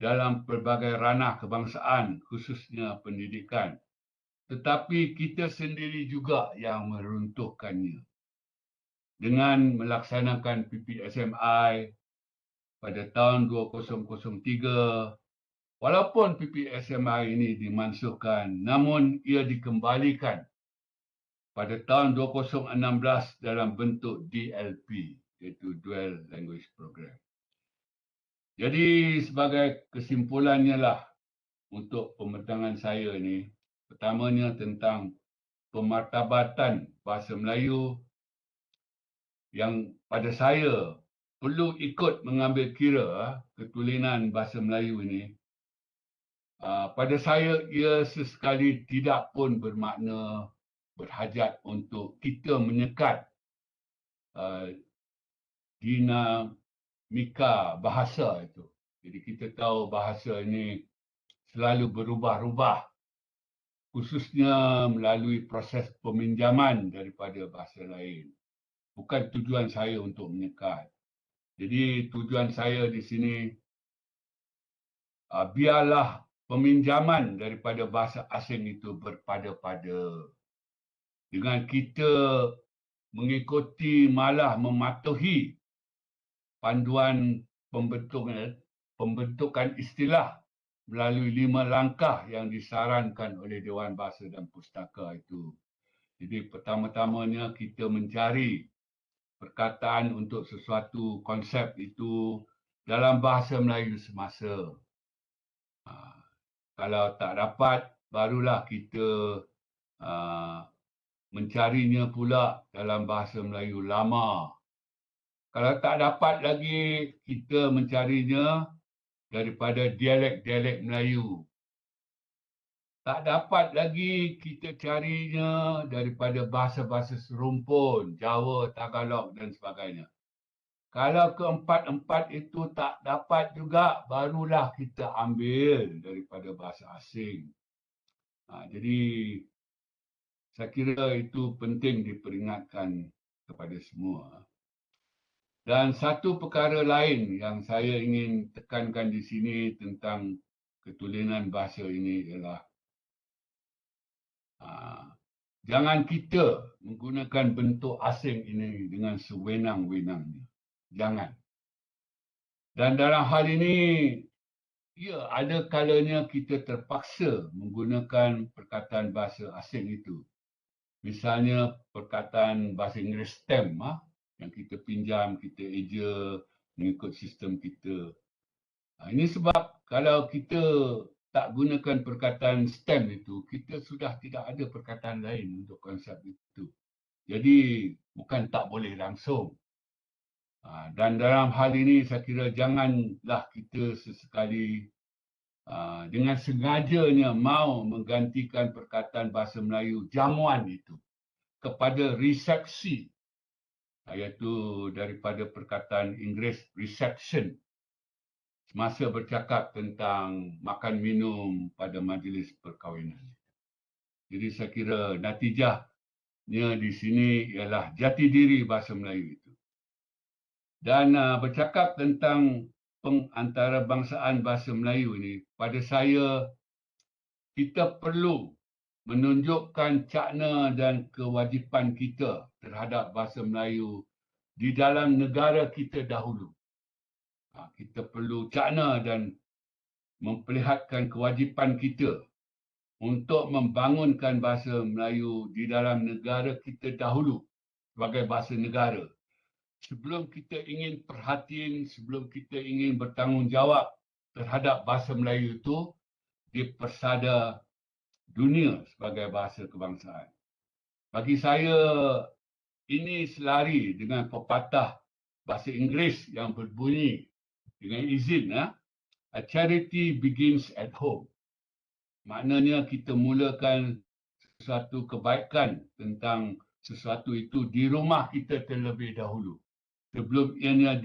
dalam pelbagai ranah kebangsaan, khususnya pendidikan. Tetapi kita sendiri juga yang meruntuhkannya dengan melaksanakan PPSMI pada tahun 2003. Walaupun PPSMI ini dimansuhkan, namun ia dikembalikan pada tahun 2016 dalam bentuk DLP, iaitu Dual Language Program. Jadi sebagai kesimpulannya lah untuk pembentangan saya ini, pertamanya tentang pemartabatan bahasa Melayu yang pada saya perlu ikut mengambil kira ketulinan bahasa Melayu ini. Pada saya, ia sesekali tidak pun bermakna berhajat untuk kita menyekat dinamika bahasa itu. Jadi kita tahu bahasa ini selalu berubah-ubah, khususnya melalui proses peminjaman daripada bahasa lain. Bukan tujuan saya untuk menyekat. Jadi tujuan saya di sini, biarlah peminjaman daripada bahasa asing itu berpada-pada. Dengan kita mengikuti malah mematuhi panduan pembentukan istilah melalui 5 langkah yang disarankan oleh Dewan Bahasa dan Pustaka itu. Jadi pertama-tamanya kita mencari perkataan untuk sesuatu konsep itu dalam bahasa Melayu semasa. Kalau tak dapat, barulah kita mencarinya pula dalam bahasa Melayu lama. Kalau tak dapat lagi, kita mencarinya daripada dialek-dialek Melayu. Tak dapat lagi, kita carinya daripada bahasa-bahasa serumpun, Jawa, Tagalog dan sebagainya. Kalau keempat-empat itu tak dapat juga, barulah kita ambil daripada bahasa asing. Jadi, saya kira itu penting diperingatkan kepada semua. Dan satu perkara lain yang saya ingin tekankan di sini tentang ketulinan bahasa ini ialah jangan kita menggunakan bentuk asing ini dengan sewenang-wenangnya. Jangan. Dan dalam hal ini, ya, ada kalanya kita terpaksa menggunakan perkataan bahasa asing itu. Misalnya perkataan bahasa Inggeris STEM yang kita pinjam, kita eja mengikut sistem kita. Ini sebab kalau kita tak gunakan perkataan STEM itu, kita sudah tidak ada perkataan lain untuk konsep itu. Jadi bukan tak boleh langsung. Dan dalam hal ini saya kira janganlah kita sesekali dengan sengajanya mau menggantikan perkataan bahasa Melayu jamuan itu kepada resepsi, iaitu daripada perkataan Inggeris reception, semasa bercakap tentang makan minum pada majlis perkahwinan. Jadi saya kira natijahnya di sini ialah jati diri bahasa Melayu itu. Dan bercakap tentang pengantarabangsaaan bahasa Melayu ini, pada saya kita perlu menunjukkan cakna dan kewajipan kita terhadap bahasa Melayu di dalam negara kita dahulu. Kita perlu cakna dan memperlihatkan kewajipan kita untuk membangunkan bahasa Melayu di dalam negara kita dahulu sebagai bahasa negara. sebelum kita ingin perhatian, sebelum kita ingin bertanggungjawab terhadap bahasa Melayu itu di persada dunia sebagai bahasa kebangsaan. Bagi saya, ini selari dengan pepatah bahasa Inggeris yang berbunyi dengan izin, a charity begins at home. Maknanya kita mulakan sesuatu kebaikan tentang sesuatu itu di rumah kita terlebih dahulu sebelum ianya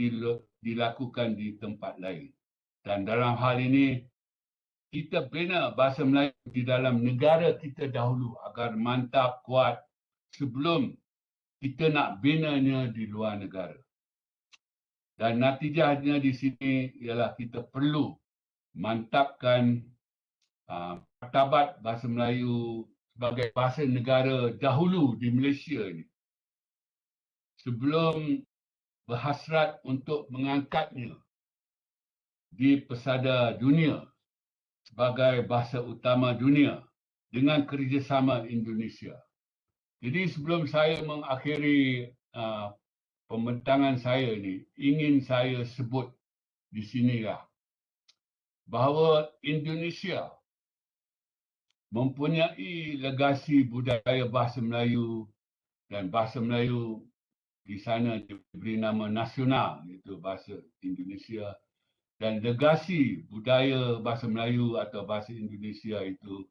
dilakukan di tempat lain. Dan dalam hal ini, kita bina bahasa Melayu di dalam negara kita dahulu agar mantap, kuat sebelum kita nak binanya di luar negara. Dan natijahnya di sini ialah kita perlu mantapkan martabat bahasa Melayu sebagai bahasa negara dahulu di Malaysia ini. Sebelum berhasrat untuk mengangkatnya di pesada dunia sebagai bahasa utama dunia dengan kerjasama Indonesia. Jadi sebelum saya mengakhiri pembentangan saya ini, ingin saya sebut di sinilah bahawa Indonesia mempunyai legasi budaya bahasa Melayu dan bahasa Melayu di sana diberi nama nasional, iaitu bahasa Indonesia, dan legasi budaya bahasa Melayu atau bahasa Indonesia itu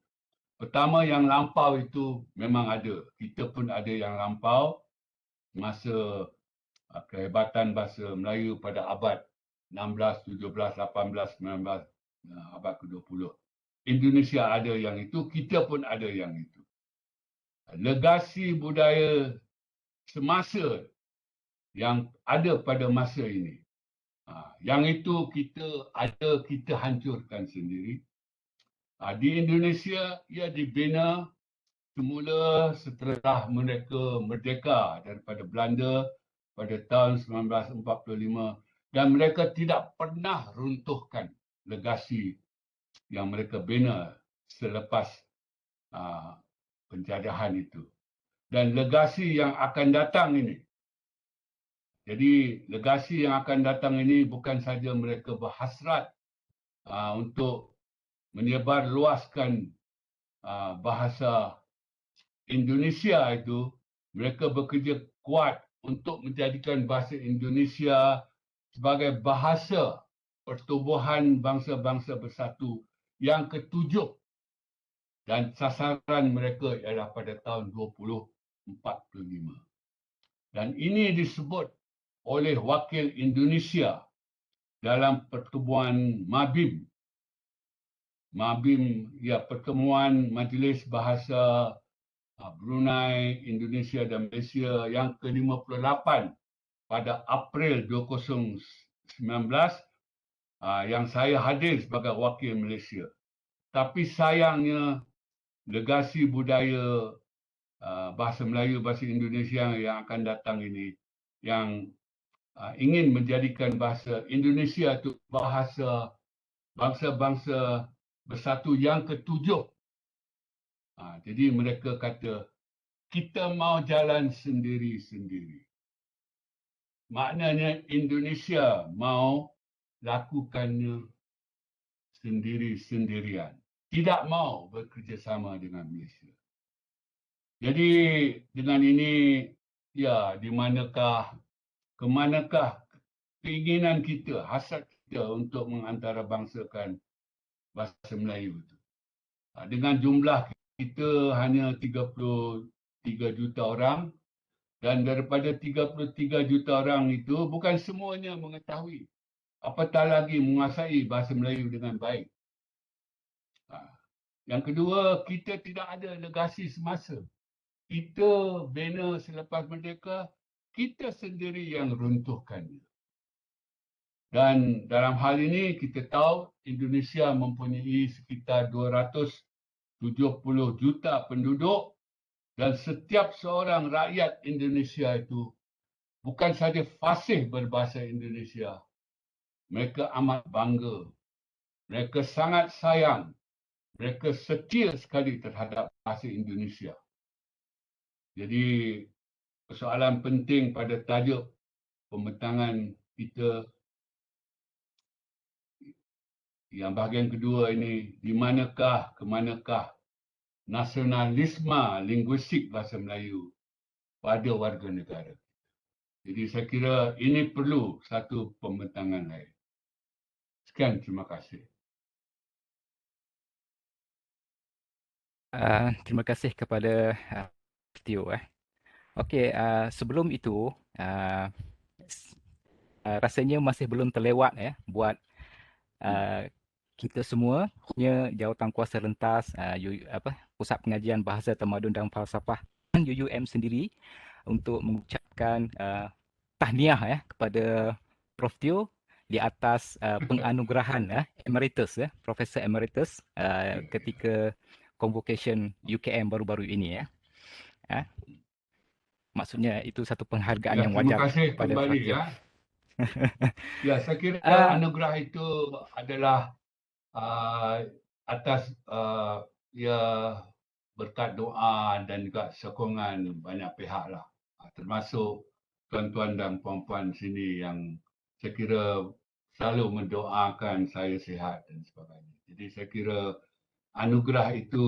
pertama yang lampau itu memang ada. Kita pun ada yang lampau masa kehebatan bahasa Melayu pada abad 16, 17, 18, 19, abad ke-20. Indonesia ada yang itu, kita pun ada yang itu. Legasi budaya semasa yang ada pada masa ini. Yang itu kita hancurkan sendiri. Di Indonesia, ia dibina semula setelah mereka merdeka daripada Belanda pada tahun 1945 dan mereka tidak pernah runtuhkan legasi yang mereka bina selepas penjajahan itu. Dan legasi yang akan datang ini, jadi legasi yang akan datang ini bukan saja mereka berhasrat untuk menyebar luaskan bahasa Indonesia itu, mereka bekerja kuat untuk menjadikan bahasa Indonesia sebagai bahasa pertubuhan bangsa-bangsa bersatu yang ketujuh dan sasaran mereka ialah pada tahun 2045. Dan ini disebut oleh wakil Indonesia dalam pertemuan MABIM. MABIM, ya, pertemuan Majlis Bahasa Brunei, Indonesia dan Malaysia yang ke-58 pada April 2019 yang saya hadir sebagai wakil Malaysia. Tapi sayangnya legasi budaya bahasa Melayu, bahasa Indonesia yang akan datang ini yang ingin menjadikan bahasa Indonesia itu bahasa bangsa-bangsa bersatu yang ketujuh. Jadi mereka kata, kita mau jalan sendiri-sendiri. Maknanya Indonesia mau lakukannya sendiri-sendirian. Tidak mau bekerjasama dengan Malaysia. Jadi dengan ini, ya, kemanakah keinginan kita, hasrat kita untuk mengantarabangsakan bahasa Melayu itu. Dengan jumlah kita hanya 33 juta orang dan daripada 33 juta orang itu bukan semuanya mengetahui, apatah lagi menguasai bahasa Melayu dengan baik. Yang kedua, kita tidak ada legasi semasa. Kita bina selepas merdeka, kita sendiri yang runtuhkannya. Dan dalam hal ini kita tahu Indonesia mempunyai sekitar 270 juta penduduk dan setiap seorang rakyat Indonesia itu bukan saja fasih berbahasa Indonesia, mereka amat bangga, mereka sangat sayang, mereka setia sekali terhadap bahasa Indonesia. Jadi persoalan penting pada tajuk pembentangan kita yang bahagian kedua ini, di manakah, ke manakah nasionalisme linguistik bahasa Melayu pada warga negara. Jadi saya kira ini perlu satu pembentangan lain. Sekian, terima kasih. Terima kasih kepada Tio. Okey, sebelum itu, rasanya masih belum terlewat buat kita semua punya Jawatankuasa Rentas Pusat Pengajian Bahasa Tamadun dan Falsafah UUM sendiri untuk mengucapkan tahniah kepada Prof Tio di atas penganugerahan emeritus Profesor Emeritus ketika convocation UKM baru-baru ini Maksudnya itu satu penghargaan yang wajar terima kasih kepada kembali Prof Tio. Ya, saya kira anugerah itu adalah atas ya berkat doa dan juga sokongan banyak pihak lah. Termasuk tuan-tuan dan puan-puan sini yang saya kira selalu mendoakan saya sihat dan sebagainya. Jadi saya kira anugerah itu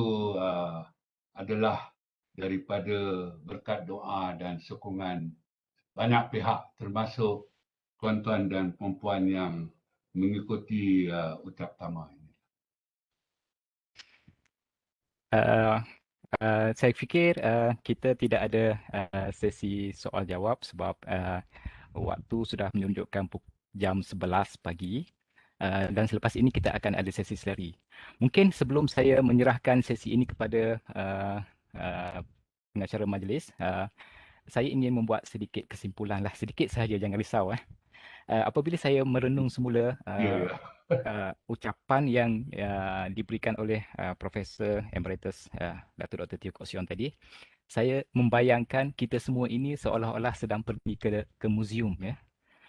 adalah daripada berkat doa dan sokongan banyak pihak termasuk tuan-tuan dan puan-puan yang mengikuti ucap tama ini. Saya fikir kita tidak ada sesi soal jawab sebab waktu sudah menunjukkan jam 11 pagi dan selepas ini kita akan ada sesi seri. Mungkin sebelum saya menyerahkan sesi ini kepada pengacara majlis, saya ingin membuat sedikit kesimpulan lah, sedikit sahaja, jangan risau. Apabila saya merenung semula ucapan yang diberikan oleh Profesor Emeritus Datuk Dr. Teo Kok Siong tadi, saya membayangkan kita semua ini seolah-olah sedang pergi ke muzium.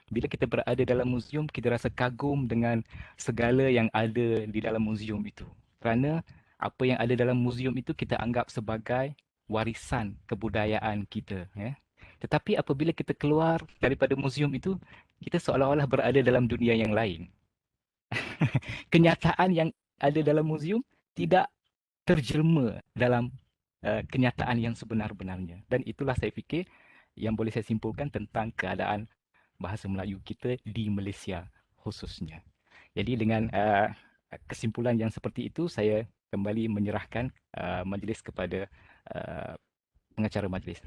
Bila kita berada dalam muzium, kita rasa kagum dengan segala yang ada di dalam muzium itu. Kerana apa yang ada dalam muzium itu kita anggap sebagai warisan kebudayaan kita. Tetapi apabila kita keluar daripada muzium itu, kita seolah-olah berada dalam dunia yang lain. Kenyataan yang ada dalam muzium tidak terjelma dalam kenyataan yang sebenar-benarnya. Dan itulah saya fikir yang boleh saya simpulkan tentang keadaan bahasa Melayu kita di Malaysia khususnya. Jadi dengan kesimpulan yang seperti itu, saya kembali menyerahkan majlis kepada pengacara majlis.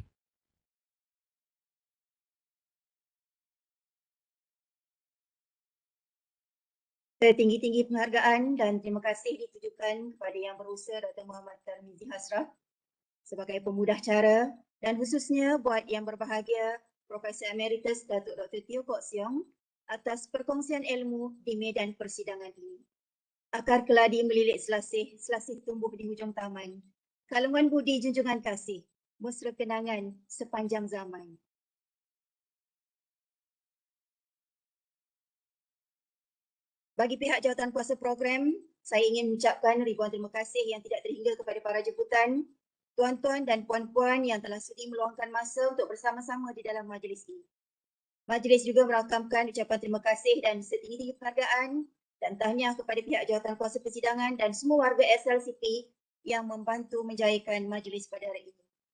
Tinggi-tinggi penghargaan dan terima kasih ditujukan kepada Yang Berusaha Dr. Muhammad Tarmizi Hasraf sebagai pemudah cara dan khususnya buat yang berbahagia Profesor Emeritus Datuk Dr. Teo Kok Siong atas perkongsian ilmu di medan persidangan ini. Akar keladi melilit selasih, selasih tumbuh di hujung taman. Kalungan budi junjungan kasih, mesra kenangan sepanjang zaman. Bagi pihak Jawatankuasa Program, saya ingin mengucapkan ribuan terima kasih yang tidak terhingga kepada para jemputan, tuan-tuan dan puan-puan yang telah sudi meluangkan masa untuk bersama-sama di dalam majlis ini. Majlis juga merakamkan ucapan terima kasih dan setinggi-tinggi penghargaan dan tahniah kepada pihak Jawatankuasa Persidangan dan semua warga SLCP yang membantu menjayakan majlis pada hari ini.